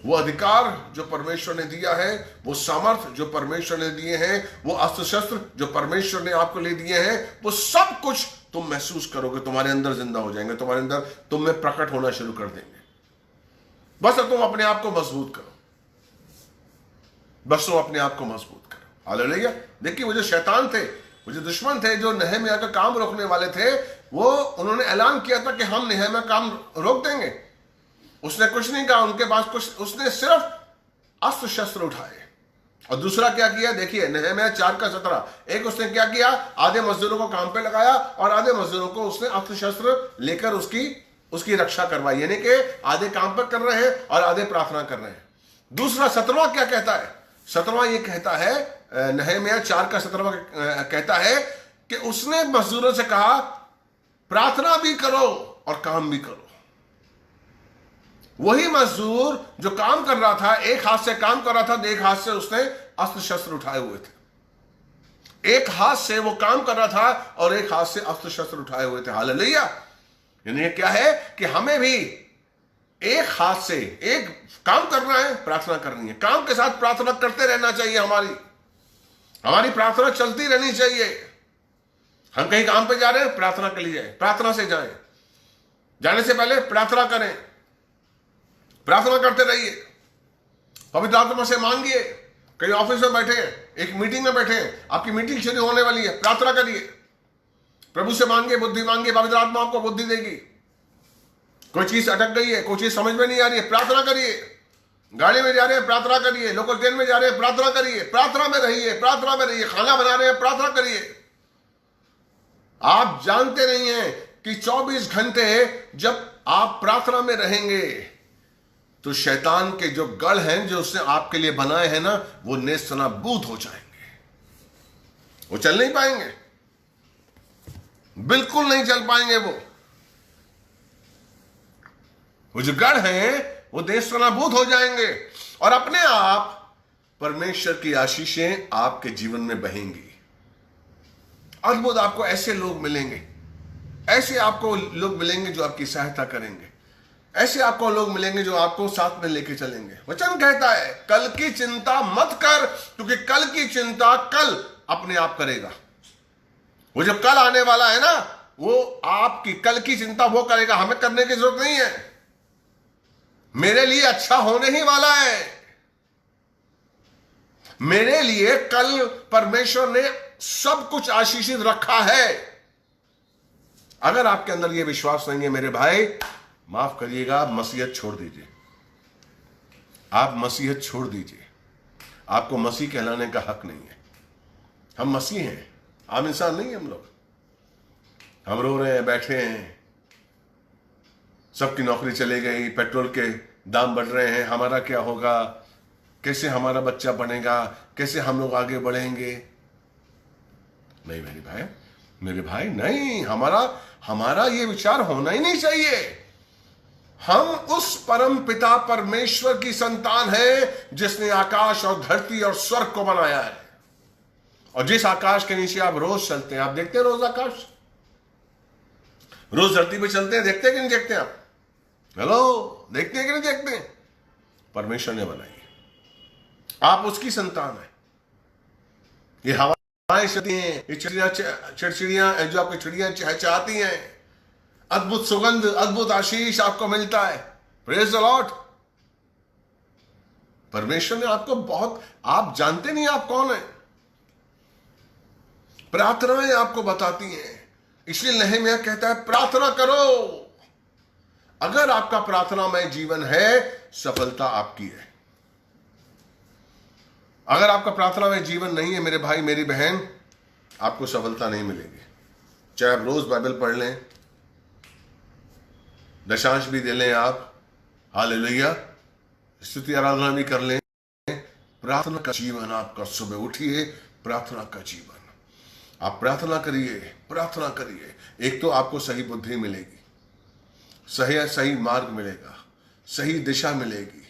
वो अधिकार जो परमेश्वर ने दिया है, वो सामर्थ जो परमेश्वर ने दिए हैं, वो अस्त्र शस्त्र जो परमेश्वर ने आपको ले दिए हैं, वो सब कुछ तुम महसूस करोगे, तुम्हारे अंदर जिंदा हो जाएंगे, तुम्हारे अंदर तुम में प्रकट होना शुरू कर देंगे। बस तुम अपने आप को मजबूत करो, बस तुम अपने आप को मजबूत करो। हालेलुया। देखिए वो जो शैतान थे, वो जो दुश्मन थे, जो नहम्याह का काम रोकने वाले थे, वो उन्होंने ऐलान किया था कि हम नहम्याह काम रोक देंगे। उसने कुछ नहीं कहा, उनके पास कुछ, उसने सिर्फ अस्त्र शस्त्र उठाए। और दूसरा क्या किया? देखिए नहम्याह 4:17, एक उसने क्या किया, आधे मजदूरों को काम पे लगाया और आधे मजदूरों को उसने अस्त्र शस्त्र लेकर उसकी रक्षा करवाई। यानी कि आधे काम पर कर रहे हैं और आधे प्रार्थना कर रहे हैं। दूसरा 17वां क्या कहता है? 17वां ये कहता है, नहम्याह 4:17 कहता है कि उसने मजदूरों से कहा प्रार्थना भी करो और काम भी करो। वही मजदूर जो काम कर रहा था, एक हाथ से काम कर रहा था, एक हाथ से उसने अस्त्र शस्त्र उठाए हुए थे। एक हाथ से वो काम कर रहा था और एक हाथ से अस्त्र शस्त्र उठाए हुए थे। हालेलुया। यानी क्या है कि हमें भी एक हाथ से एक काम करना है, प्रार्थना करनी है, काम के साथ प्रार्थना करते रहना चाहिए। हमारी प्रार्थना चलती रहनी चाहिए। हम कहीं काम पे जा रहे हैं, प्रार्थना के लिए जाए, प्रार्थना से जाएं। जाने से पहले प्रार्थना करें, प्रार्थना करते रहिए, पवित्र आत्मा से मांगिए। कहीं ऑफिस में बैठे हैं, एक मीटिंग में बैठे हैं, आपकी मीटिंग शुरू होने वाली है, प्रार्थना करिए, प्रभु से मांगिए, बुद्धि मांगिए, पवित्र आत्मा आपको बुद्धि देगी। कोई चीज अटक गई है, कोई चीज समझ में नहीं आ रही है, प्रार्थना करिए। गाड़ी में जा रहे हैं, प्रार्थना करिए। लोकल ट्रेन में जा रहे हैं, प्रार्थना करिए। प्रार्थना में रहिए, प्रार्थना में रहिए। खाना बना रहे हैं, प्रार्थना करिए। आप जानते नहीं हैं कि 24 घंटे जब आप प्रार्थना में रहेंगे तो शैतान के जो गढ़ हैं, जो उसने आपके लिए बनाए हैं ना, वो नेस्तनाबूद हो जाएंगे। वो चल नहीं पाएंगे, बिल्कुल नहीं चल पाएंगे। वो जो गढ़ हैं वो नेस्तनाबूद हो जाएंगे और अपने आप परमेश्वर की आशीषें आपके जीवन में बहेंगी। अद्भुत आपको ऐसे लोग मिलेंगे, ऐसे आपको लोग मिलेंगे जो आपकी सहायता करेंगे, ऐसे आपको लोग मिलेंगे जो आपको साथ में लेके चलेंगे। वचन कहता है कल की चिंता मत कर, क्योंकि कल की चिंता कल अपने आप करेगा। वो जब कल आने वाला है ना, वो आपकी कल की चिंता वो करेगा, हमें करने की जरूरत नहीं है। मेरे लिए अच्छा होने ही वाला है। मेरे लिए कल परमेश्वर ने सब कुछ आशीषित रखा है। अगर आपके अंदर यह विश्वास नहीं है मेरे भाई, माफ करिएगा, मसीहत छोड़ दीजिए। आप मसीहत छोड़ दीजिए। आपको मसीह कहलाने का हक नहीं है। हम मसीह हैं, आम इंसान नहीं हम लोग। हम रो रहे हैं, बैठे हैं, सबकी नौकरी चले गई, पेट्रोल के दाम बढ़ रहे हैं, हमारा क्या होगा, कैसे हमारा बच्चा बनेगा, कैसे हम लोग आगे बढ़ेंगे। नहीं मेरे भाई नहीं, हमारा ये विचार होना ही नहीं चाहिए। हम उस परम पिता परमेश्वर की संतान है जिसने आकाश और धरती और स्वर्ग को बनाया है, और जिस आकाश के नीचे आप रोज चलते हैं। आप देखते हैं रोज आकाश, रोज धरती पे चलते हैं, देखते हैं कि नहीं देखते आप? हेलो, देखते हैं कि नहीं देखते? परमेश्वर ने बनाई है, आप उसकी संतान है। ये हवाएं चलती हैं, ये चिड़चिड़ियां जो आपकी चिड़ियां चहचहाती हैं, अद्भुत सुगंध, अद्भुत आशीष आपको मिलता है। Praise the Lord. परमेश्वर ने आपको बहुत, आप जानते नहीं आप कौन है, प्रार्थनाएं आपको बताती हैं। इसलिए नहम्याह कहता है प्रार्थना करो। अगर आपका प्रार्थनामय जीवन है, सफलता आपकी है। अगर आपका प्रार्थनामय जीवन नहीं है मेरे भाई मेरी बहन, आपको सफलता नहीं मिलेगी। चाहे आप रोज बाइबल पढ़ लें, दशांश भी दे लें, आप हालेलुया स्तुति आराधना भी कर लें, प्रार्थना का जीवन आपका, सुबह उठिए प्रार्थना का जीवन, आप प्रार्थना करिए, प्रार्थना करिए। एक तो आपको सही बुद्धि मिलेगी, सही मार्ग मिलेगा, सही दिशा मिलेगी,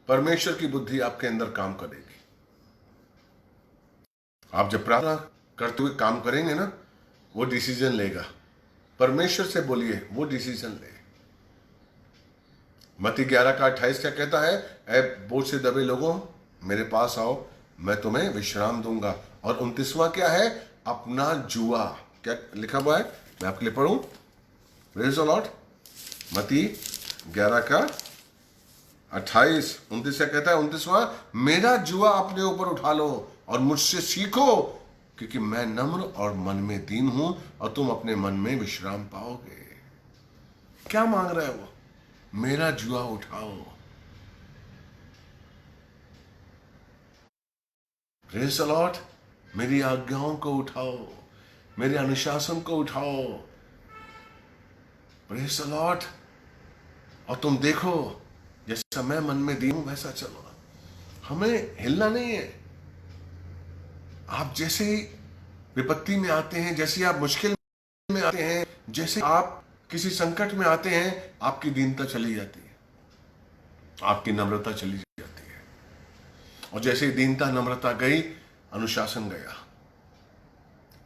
परमेश्वर की बुद्धि आपके अंदर काम करेगी। आप जब प्रार्थना करते हुए काम करेंगे ना, वो डिसीजन लेगा। परमेश्वर से बोलिए, वो डिसीजन ले। मत्ती 11:28 क्या कहता है? ऐ बोझ से दबे लोगों मेरे पास आओ, मैं तुम्हें विश्राम दूंगा। और 29वां क्या है? अपना जुआ, क्या लिखा हुआ है, मैं आपके लिए पढ़ूं, प्रेज़ द लॉर्ड। मत्ती 11:28 29 क्या कहता है? 29वां, मेरा जुआ अपने ऊपर उठा लो और मुझसे सीखो, क्योंकि मैं नम्र और मन में दीन हूं, और तुम अपने मन में विश्राम पाओगे। क्या मांग रहा है वो? मेरा जुआ उठाओ। Praise the Lord. मेरी आज्ञाओं को उठाओ, मेरे अनुशासन को उठाओ। Praise the Lord. और तुम देखो, जैसा मैं मन में दी हूं वैसा चलो। हमें हिलना नहीं है। आप जैसे ही विपत्ति में आते हैं, जैसे आप मुश्किल में आते हैं, जैसे आप किसी संकट में आते हैं, आपकी दीनता चली जाती है, आपकी नम्रता चली जाती है। और जैसे ही दीनता नम्रता गई, अनुशासन गया।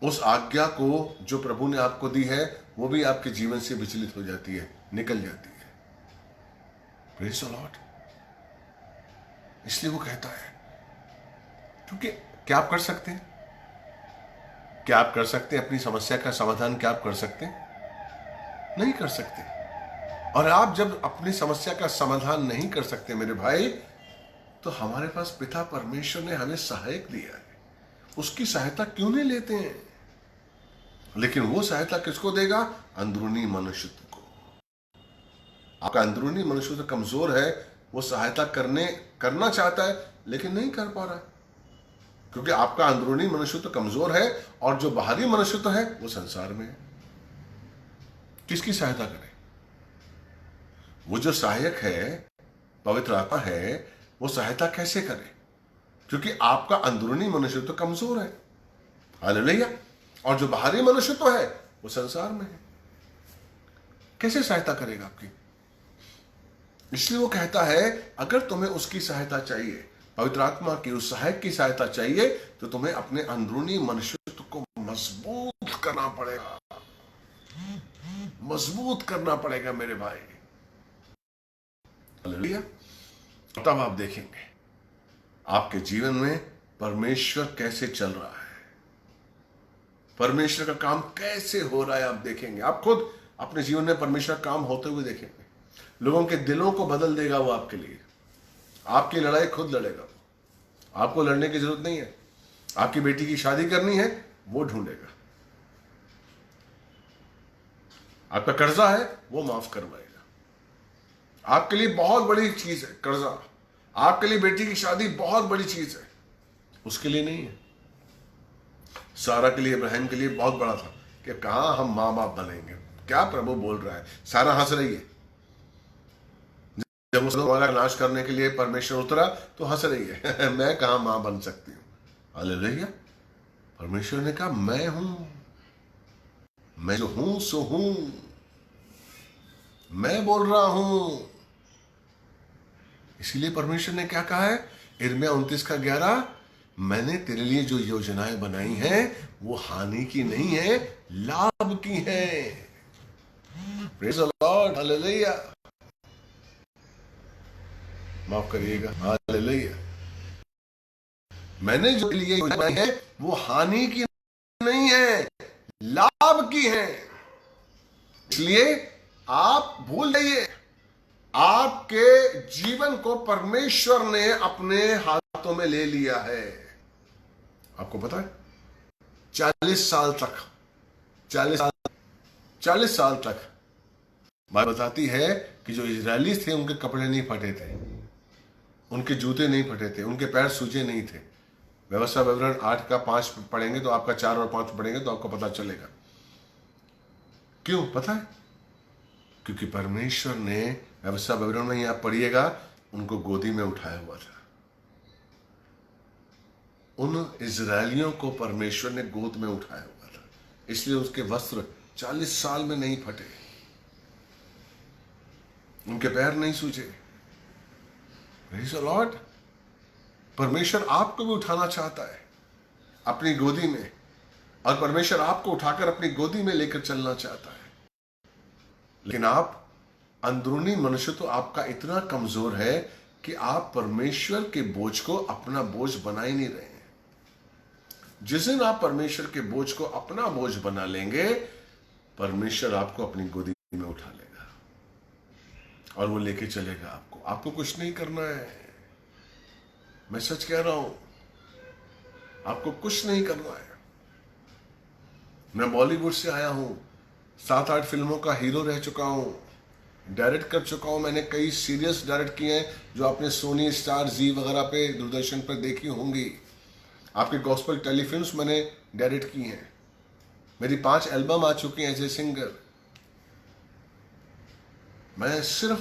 उस आज्ञा को जो प्रभु ने आपको दी है, वो भी आपके जीवन से विचलित हो जाती है, निकल जाती है। Praise the Lord. इसलिए वो कहता है, क्योंकि क्या आप कर सकते हैं? क्या आप कर सकते हैं अपनी समस्या का समाधान? क्या आप कर सकते हैं? नहीं कर सकते। और आप जब अपनी समस्या का समाधान नहीं कर सकते मेरे भाई, तो हमारे पास पिता परमेश्वर ने हमें सहायक दिया है, उसकी सहायता क्यों नहीं लेते हैं? लेकिन वो सहायता किसको देगा? अंदरूनी मनुष्यत्व को। आपका अंदरूनी मनुष्यत्व कमजोर है, वो सहायता करना चाहता है लेकिन नहीं कर पा रहा है, क्योंकि आपका अंदरूनी मनुष्यत्व कमजोर है, और जो बाहरी मनुष्यत्व है वो संसार में है। किसकी सहायता करें? वो जो सहायक है, पवित्र आत्मा है, वो सहायता कैसे करे? क्योंकि आपका अंदरूनी मनुष्यत्व कमजोर है। हालेलुया। और जो बाहरी मनुष्यत्व है वो संसार में है। कैसे सहायता करेगा आपकी? इसलिए वो कहता है, अगर तुम्हें उसकी सहायता चाहिए, पवित्र आत्मा की उस सहायक की सहायता चाहिए, तो तुम्हें अपने अंदरूनी मनुष्यत्व को मजबूत करना पड़ेगा, मजबूत करना पड़ेगा मेरे भाई। हालेलुया। तब आप देखेंगे आपके जीवन में परमेश्वर कैसे चल रहा है, परमेश्वर का काम कैसे हो रहा है। आप देखेंगे, आप खुद अपने जीवन में परमेश्वर का काम होते हुए देखेंगे। लोगों के दिलों को बदल देगा वो आपके लिए। आपकी लड़ाई खुद लड़ेगा, आपको लड़ने की जरूरत नहीं है। आपकी बेटी की शादी करनी है, वो ढूंढेगा। आपका कर्जा है, वो माफ करवाएगा। आपके लिए बहुत बड़ी चीज है कर्जा, आपके लिए बेटी की शादी बहुत बड़ी चीज है, उसके लिए नहीं है। सारा के लिए, इब्राहिम के लिए बहुत बड़ा था कि कहां हम मां बाप बनेंगे। क्या प्रभु बोल रहा है? सारा हंस रही है। जब उसने हमारा नाश करने के लिए परमेश्वर उतरा तो हंस रही है मैं कहां मां बन सकती हूं। हालेलुया। परमेश्वर ने कहा, मैं हूं, मैं जो हूं सो हूं, मैं बोल रहा हूं। इसीलिए परमेश्वर ने क्या कहा है? यिर्मयाह 29:11, मैंने तेरे लिए जो योजनाएं बनाई हैं वो हानि की नहीं है, लाभ की है। Praise the Lord. हालेलुया। माफ करिएगा। हालेलुया। मैंने जो लिए योजनाएं बनाई है वो हानि की नहीं है, लाभ की है। इसलिए आप भूल जाइए, आपके जीवन को परमेश्वर ने अपने हाथों में ले लिया है। आपको पता है 40 साल तक 40 साल तक बात बताती है कि जो इजरायली थे उनके कपड़े नहीं फटे थे, उनके जूते नहीं फटे थे, उनके पैर सूजे नहीं थे। व्यवस्था विवरण 8 का 5 पढ़ेंगे तो आपका 4 और 5 पढ़ेंगे तो आपको पता चलेगा। क्यों पता है? क्योंकि परमेश्वर ने, व्यवस्था विवरण में ही आप पढ़िएगा, उनको गोदी में उठाया हुआ था। उन इजरायलियों को परमेश्वर ने गोद में उठाया हुआ था, इसलिए उसके वस्त्र 40 साल में नहीं फटे, उनके पैर नहीं सूजे। Praise the Lord. परमेश्वर आपको भी उठाना चाहता है अपनी गोदी में, और परमेश्वर आपको उठाकर अपनी गोदी में लेकर चलना चाहता है। लेकिन आप, अंदरूनी मनुष्य तो आपका इतना कमजोर है कि आप परमेश्वर के बोझ को अपना बोझ बना ही नहीं रहे हैं। जिस दिन आप परमेश्वर के बोझ को अपना बोझ बना लेंगे, परमेश्वर आपको अपनी गोदी में उठा लेगा और वो लेके चलेगा आपको। आपको कुछ नहीं करना है, मैं सच कह रहा हूं, आपको कुछ नहीं करना है। मैं बॉलीवुड से आया हूं, 7-8 फिल्मों का हीरो रह चुका हूं, डायरेक्ट कर चुका हूं। मैंने कई सीरियल्स डायरेक्ट किए हैं जो आपने सोनी, स्टार, जी वगैरह पे, दूरदर्शन पर देखी होंगी। आपके गॉस्पेल टेलीफिल्म्स मैंने डायरेक्ट की हैं। मेरी 5 एल्बम आ चुकी हैं एज ए सिंगर। मैं सिर्फ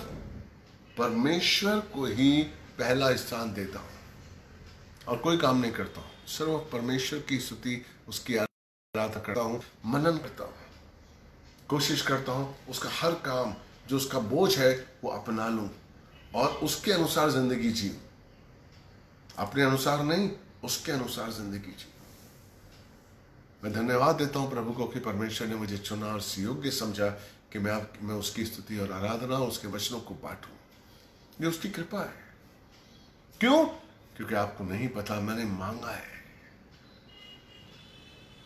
परमेश्वर को ही पहला स्थान देता हूं और कोई काम नहीं करता हूं। सिर्फ परमेश्वर की स्तुति, उसकी आराधना करता हूं, मनन करता हूं, कोशिश करता हूं उसका हर काम जो उसका बोझ है वो अपना लूं और उसके अनुसार जिंदगी जीऊं। अपने अनुसार नहीं, उसके अनुसार जिंदगी जीऊं। मैं धन्यवाद देता हूं प्रभु को कि परमेश्वर ने मुझे चुना और योग्य समझा कि मैं उसकी स्तुति और आराधना, उसके वचनों को बांटूं। ये उसकी कृपा है। क्यों? क्योंकि आपको नहीं पता मैंने मांगा है।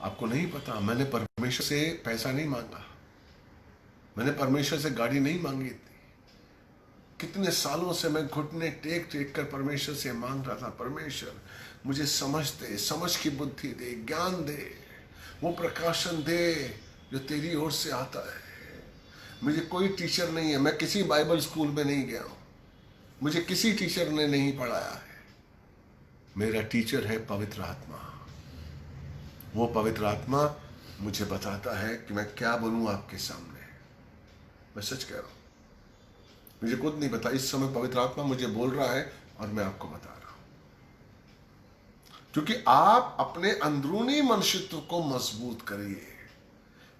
आपको नहीं पता, मैंने परमेश्वर से पैसा नहीं मांगा, मैंने परमेश्वर से गाड़ी नहीं मांगी थी। कितने सालों से मैं घुटने टेक टेक कर परमेश्वर से मांग रहा था, परमेश्वर मुझे समझ दे, समझ की बुद्धि दे, ज्ञान दे, वो प्रकाशन दे जो तेरी ओर से आता है। मुझे कोई टीचर नहीं है, मैं किसी बाइबल स्कूल में नहीं गया हूं, मुझे किसी टीचर ने नहीं पढ़ाया है। मेरा टीचर है पवित्र आत्मा। वो पवित्र आत्मा मुझे बताता है कि मैं क्या बोलूं आपके सामने। मैं सच कह रहा हूं, मुझे खुद नहीं पता। इस समय पवित्र आत्मा मुझे बोल रहा है और मैं आपको बता रहा हूं, क्योंकि आप अपने अंदरूनी मनुष्यत्व को मजबूत करिए।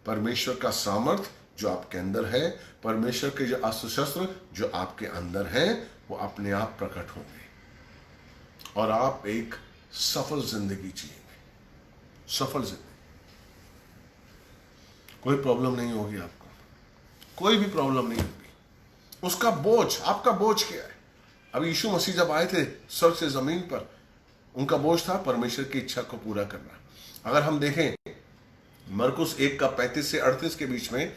परमेश्वर का सामर्थ जो आपके अंदर है, परमेश्वर के जो अस्त्र शस्त्र जो आपके अंदर हैं, वो अपने आप प्रकट होंगे और आप एक सफल जिंदगी जिएंगे। सफल जिंदगी, कोई प्रॉब्लम नहीं होगी आपको, कोई भी प्रॉब्लम नहीं होगी। उसका बोझ, आपका बोझ क्या है? अब यीशु मसीह जब आए थे स्वर्ग से जमीन पर, उनका बोझ था परमेश्वर की इच्छा को पूरा करना। अगर हम देखें मरकुस 1 का 35 से 38 के बीच में,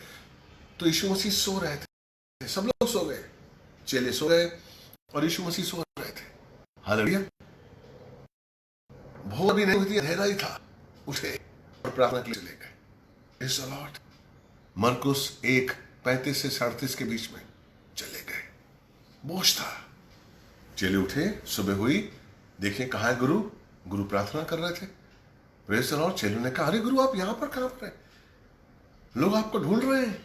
तो यीशु मसीह सो रहे थे, सब लोग सो गए, चेले सो गए और यीशु मसीह सो रहे थे। हालेलुया। भोर भी नहीं हुई थी, अंधेरा ही था। उठे और प्रार्थना के लिए चले गए। Praise the Lord. मरकुस 1 35 से 37 के बीच में चले गए, बोझ था। चेले उठे, सुबह हुई, देखें कहाँ है गुरु? गुरु प्रार्थना कर रहे थे। Praise the Lord. चेलों ने कहा, अरे गुरु आप यहां पर कहां पर हैं? लोग आपको ढूंढ रहे हैं।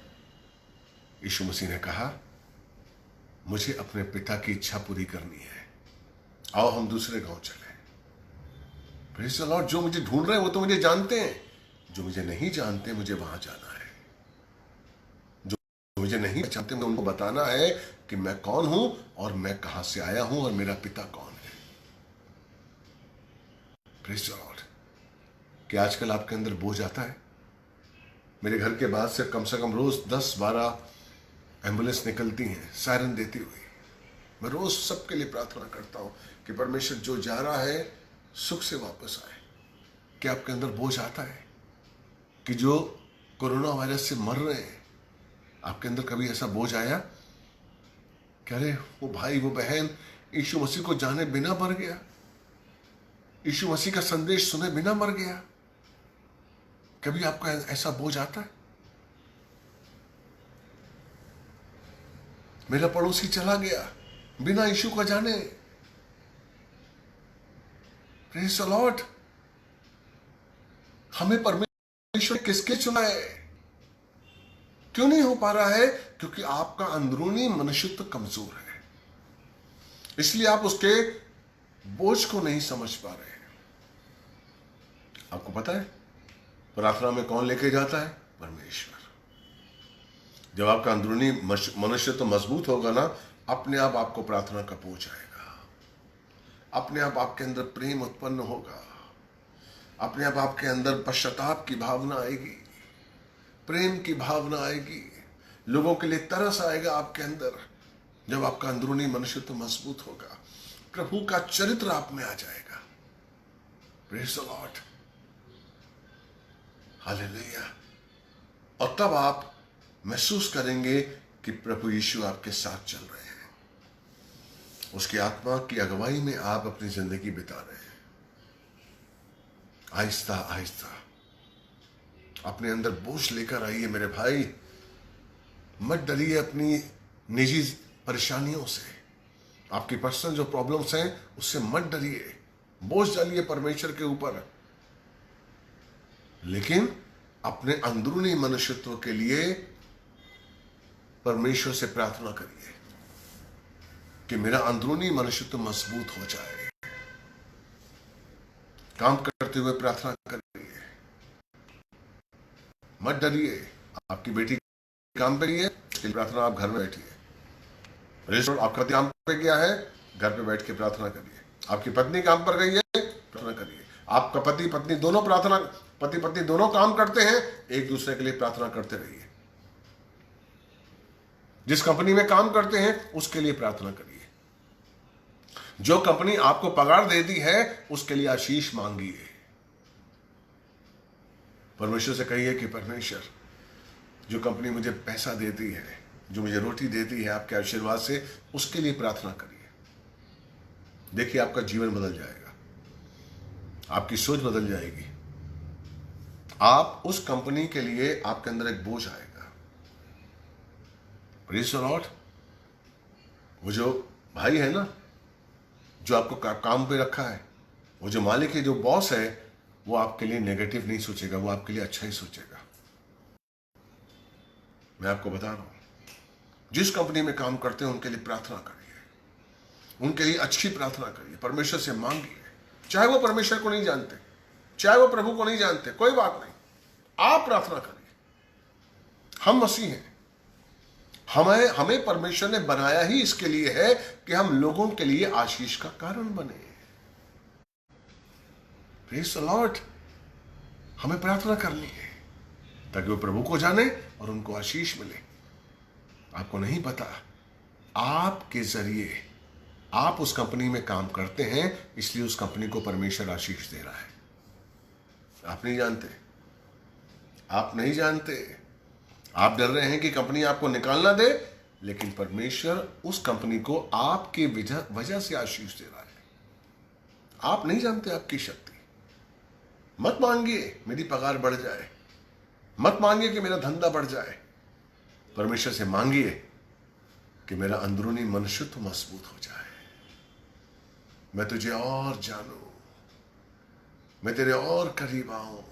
यीशु मसीह ने कहा, मुझे अपने पिता की इच्छा पूरी करनी है, आओ हम दूसरे गांव चले। Praise the Lord. जो मुझे ढूंढ रहे हैं वो तो मुझे जानते हैं, जो मुझे नहीं जानते मुझे वहां जाना है। जो मुझे नहीं जानते मुझे उनको बताना है कि मैं कौन हूं और मैं कहां से आया हूं और मेरा पिता कौन है। Praise the Lord. कि आजकल आपके अंदर बोझ आता है? मेरे घर के बाद से कम रोज 10-12 एम्बुलेंस निकलती हैं सायरन देती हुई। मैं रोज सबके लिए प्रार्थना करता हूं कि परमेश्वर जो जा रहा है सुख से वापस आए। क्या आपके अंदर बोझ आता है कि जो कोरोना वायरस से मर रहे हैं, आपके अंदर कभी ऐसा बोझ आया कि अरे वो भाई वो बहन यीशु मसीह को जाने बिना मर गया, यीशु मसीह का संदेश सुने बिना मर गया। कभी आपको ऐसा बोझ आता है? मेरा पड़ोसी चला गया बिना यीशु को जाने। Praise the Lord. हमें परमेश्वर किसके चुना है? क्यों नहीं हो पा रहा है? क्योंकि आपका अंदरूनी मनुष्यत्व कमजोर है, इसलिए आप उसके बोझ को नहीं समझ पा रहे हैं। आपको पता है प्रार्थना में कौन लेके जाता है? परमेश्वर। जब आपका अंदरूनी मनुष्यत्व मजबूत होगा ना, अपने आप आपको प्रार्थना का बोझ आएगा, अपने आप आपके अंदर प्रेम उत्पन्न होगा, अपने आप आपके अंदर पश्चाताप की भावना आएगी, प्रेम की भावना आएगी, लोगों के लिए तरस आएगा आपके अंदर। जब आपका अंदरूनी मनुष्यत्व मजबूत होगा, प्रभु का चरित्र आप में आ जाएगा। Praise the Lord, hallelujah. और तब आप महसूस करेंगे कि प्रभु यीशु आपके साथ चल रहे हैं, उसकी आत्मा की अगुवाई में आप अपनी जिंदगी बिता रहे हैं। आहिस्ता आहिस्ता अपने अंदर बोझ लेकर आइए मेरे भाई। मत डरिए अपनी निजी परेशानियों से, आपकी पर्सनल जो प्रॉब्लम्स हैं उससे मत डरिए। बोझ डालिए परमेश्वर के ऊपर, लेकिन अपने अंदरूनी मनुष्यत्व के लिए परमेश्वर से प्रार्थना करिए कि मेरा अंदरूनी मनुष्यत्व मजबूत हो जाए। काम करते हुए प्रार्थना करिए, मत डरिए। आपकी बेटी काम पे गई है, इसकी प्रार्थना आप घर में बैठिए। आपका काम पे गया है, घर पे बैठ के प्रार्थना करिए। आपकी पत्नी काम पर गई है, प्रार्थना करिए। आपका पति पत्नी दोनों पति पत्नी दोनों काम करते हैं, एक दूसरे के लिए प्रार्थना करते रहिए। जिस कंपनी में काम करते हैं उसके लिए प्रार्थना करिए। जो कंपनी आपको पगार देती है उसके लिए आशीष मांगिए। परमेश्वर से कहिए कि परमेश्वर, जो कंपनी मुझे पैसा देती है, जो मुझे रोटी देती है आपके आशीर्वाद से, उसके लिए प्रार्थना करिए। देखिए आपका जीवन बदल जाएगा, आपकी सोच बदल जाएगी। आप उस कंपनी के लिए आपके अंदर एक बोझ आएगा। Praise the Lord. वो जो भाई है ना, जो आपको काम पे रखा है, वो जो मालिक है, जो बॉस है, वो आपके लिए नेगेटिव नहीं सोचेगा, वो आपके लिए अच्छा ही सोचेगा। मैं आपको बता रहा हूं, जिस कंपनी में काम करते हैं उनके लिए प्रार्थना करिए, उनके लिए अच्छी प्रार्थना करिए, परमेश्वर से मांगिए। चाहे वो परमेश्वर को नहीं जानते, चाहे वो प्रभु को नहीं जानते, कोई बात नहीं, आप प्रार्थना करिए। हम मसीह हैं, हमें परमेश्वर ने बनाया ही इसके लिए है कि हम लोगों के लिए आशीष का कारण बने। Praise the Lord. हमें प्रार्थना करनी है ताकि वो प्रभु को जाने और उनको आशीष मिले। आपको नहीं पता, आपके जरिए आप उस कंपनी में काम करते हैं, इसलिए उस कंपनी को परमेश्वर आशीष दे रहा है। आप नहीं जानते, आप नहीं जानते। आप डर रहे हैं कि कंपनी आपको निकालना दे, लेकिन परमेश्वर उस कंपनी को आपके वजह से आशीष दे रहा है। आप नहीं जानते आपकी शक्ति। मत मांगिए मेरी पगार बढ़ जाए, मत मांगिए कि मेरा धंधा बढ़ जाए। परमेश्वर से मांगिए कि मेरा अंदरूनी मनुष्यत्व मजबूत हो जाए, मैं तुझे और जानूं, मैं तेरे और करीब आऊं।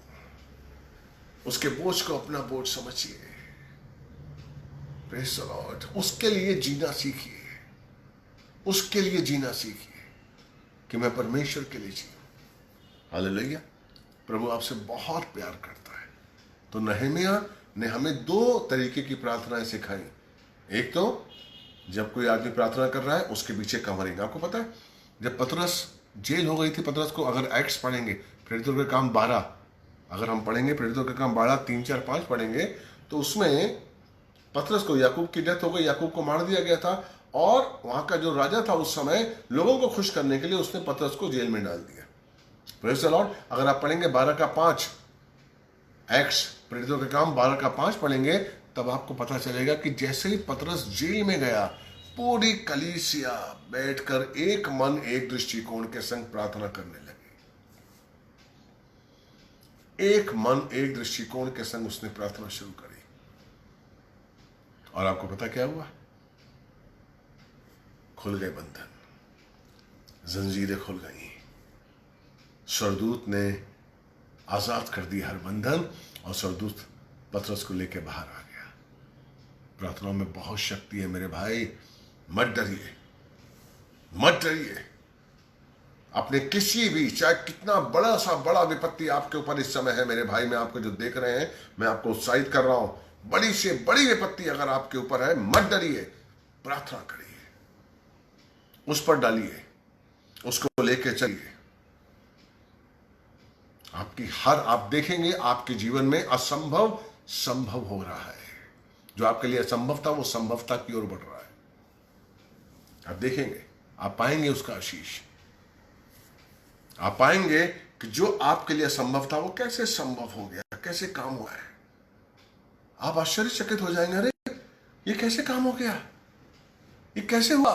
उसके बोझ को अपना बोझ समझिए। Praise the Lord. उसके लिए जीना सीखिए, उसके लिए जीना सीखिए कि मैं परमेश्वर के लिए जीऊं। हालेलुया। प्रभु आपसे बहुत प्यार करता है। तो नहम्याह ने हमें 2 तरीके की प्रार्थनाएं सिखाई। एक तो जब कोई आदमी प्रार्थना कर रहा है उसके पीछे कवरिंग। आपको पता है जब पतरस जेल हो गई थी, पतरस को अगर एक्ट्स पढ़ेंगे, प्रेरितों के काम 12, अगर हम पढ़ेंगे प्रेरितों के काम 12, 3, 4, 5 पढ़ेंगे, तो उसमें पतरस को, याकूब की डेथ हो गई, याकूब को मार दिया गया था, और वहां का जो राजा था उस समय, लोगों को खुश करने के लिए उसने पतरस को जेल में डाल दिया। Praise the Lord. अगर आप पढ़ेंगे 12 का 5 एक्ट्स, प्रेरितों के काम 12 का 5 पढ़ेंगे, तब आपको पता चलेगा कि जैसे ही पतरस जेल में गया, पूरी कलीसिया बैठकर एक मन एक दृष्टिकोण के संग प्रार्थना करने लगे। एक मन एक दृष्टिकोण के संग उसने प्रार्थना शुरू करी। और आपको पता क्या हुआ? खुल गए बंधन, जंजीरें खुल गई, स्वर्गदूत ने आजाद कर दी हर बंधन, और स्वर्गदूत पतरस को लेकर बाहर आ गया। प्रार्थना में बहुत शक्ति है मेरे भाई, मत डरिए, मत डरिए। अपने किसी भी, चाहे कितना बड़ा सा बड़ा विपत्ति आपके ऊपर इस समय है मेरे भाई, मैं आपको जो देख रहे हैं, मैं आपको उत्साहित कर रहा हूं। बड़ी से बड़ी विपत्ति अगर आपके ऊपर है, मत डरिए, प्रार्थना करिए, उस पर डालिए, उसको लेके चलिए। आप देखेंगे आपके जीवन में असंभव संभव हो रहा है। जो आपके लिए असंभव था वो संभवता की ओर बढ़ रहा है। आप देखेंगे, आप पाएंगे उसका आशीष। आप पाएंगे कि जो आपके लिए असंभव था वो कैसे संभव हो गया, कैसे काम हुआ है। आप आश्चर्यचकित हो जाएंगे, अरे ये कैसे काम हो गया, ये कैसे हुआ।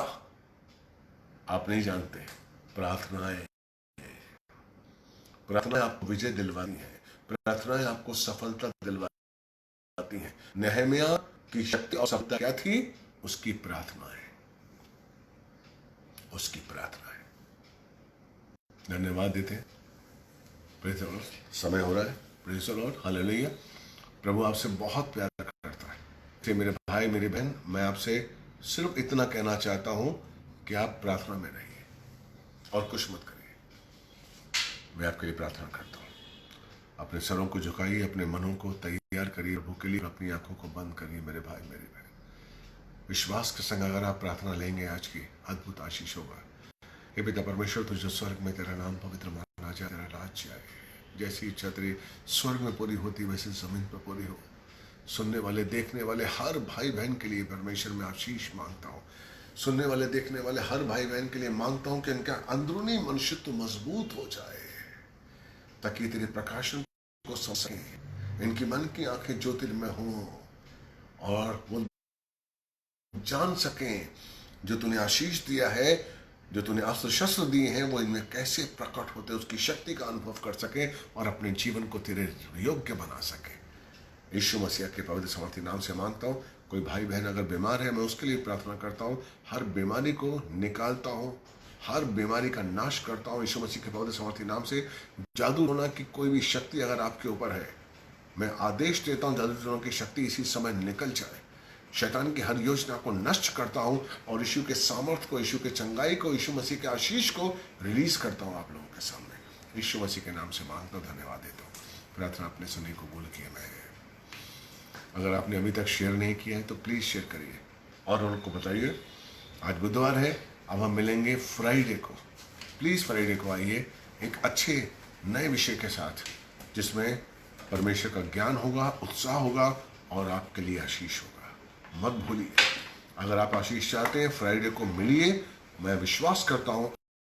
आप नहीं जानते, प्रार्थनाएं आपको विजय दिलवाती है, प्रार्थनाएं आपको सफलता दिलवाती हैं। नहम्याह की शक्ति और सफलता क्या थी? उसकी प्रार्थनाएं, उसकी प्रार्थनाएं। धन्यवाद देते हैं। Praise the Lord. समय हो रहा है। Praise the Lord, hallelujah. प्रभु आपसे बहुत प्यार करता है। इसलिए मेरे भाई मेरी बहन, मैं आपसे सिर्फ इतना कहना चाहता हूं कि आप प्रार्थना में रहिए और कुछ मत करिए। मैं आपके लिए प्रार्थना करता हूं। अपने सरों को झुकाइए, अपने मनों को तैयार करिए प्रभु के लिए, अपनी आंखों को बंद करिए मेरे भाई मेरी बहन। विश्वास के संग अगर आप प्रार्थना लेंगे, आज की अद्भुत आशीष होगा। हे पिता परमेश्वर, तुझे स्वर्ग में तेरा नाम पवित्र माना जाए, तेरा राज्य आए, जैसी इच्छा तेरी स्वर्ग में पूरी होती वैसे जमीन पर पूरी हो। सुनने वाले देखने वाले हर भाई बहन के लिए परमेश्वर में आशीष मांगता हूँ। सुनने वाले देखने वाले हर भाई बहन के लिए मांगता हूँ कि इनका अंदरूनी मनुष्यत्व मजबूत हो जाए, ताकि तेरे प्रकाशन को समझ सकें, इनकी मन की आंखें ज्योतिर्मय हों और वो जान सकें जो तूने आशीष दिया है, जो तूने अस्त्र शस्त्र दिए हैं, वो इनमें कैसे प्रकट होते, उसकी शक्ति का अनुभव कर सके और अपने जीवन को तेरे योग्य बना सके। यीशु मसीह के पवित्र समर्थी नाम से मांगता हूँ। कोई भाई बहन अगर बीमार है, मैं उसके लिए प्रार्थना करता हूँ। हर बीमारी को निकालता हूँ, हर बीमारी का नाश करता हूँ यीशु मसीह के पवित्र समर्थी नाम से। जादू टोना की कोई भी शक्ति अगर आपके ऊपर है, मैं आदेश देता हूँ जादू टोना की शक्ति इसी समय निकल जाए। शैतान की हर योजना को नष्ट करता हूं और यीशु के सामर्थ्य को, यीशु के चंगाई को, यीशु मसीह के आशीष को रिलीज करता हूं आप लोगों के सामने। यीशु मसीह के नाम से मांगता हूं, धन्यवाद देता हूं। प्रार्थना अपने सुनने को बोल किया मैं। अगर आपने अभी तक शेयर नहीं किया है तो प्लीज शेयर करिए और उनको बताइए। आज बुधवार है, अब हम मिलेंगे फ्राइडे को। प्लीज फ्राइडे को आइए एक अच्छे नए विषय के साथ, जिसमें परमेश्वर का ज्ञान होगा, उत्साह होगा और आपके लिए आशीष होगा। मत भूलिए, अगर आप आशीष चाहते हैं फ्राइडे को मिलिए। मैं विश्वास करता हूं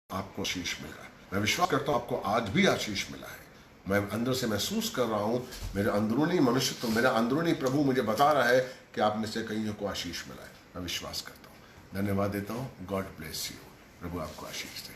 आपको आशीष मिला। मैं विश्वास करता हूं आपको आज भी आशीष मिला है। मैं अंदर से महसूस कर रहा हूं, मेरे अंदरूनी मनुष्य तो, मेरा अंदरूनी प्रभु मुझे बता रहा है कि आप में से कईयों को आशीष मिला है। मैं विश्वास करता हूं। धन्यवाद देता हूं। God bless you. प्रभु आपको आशीष दे।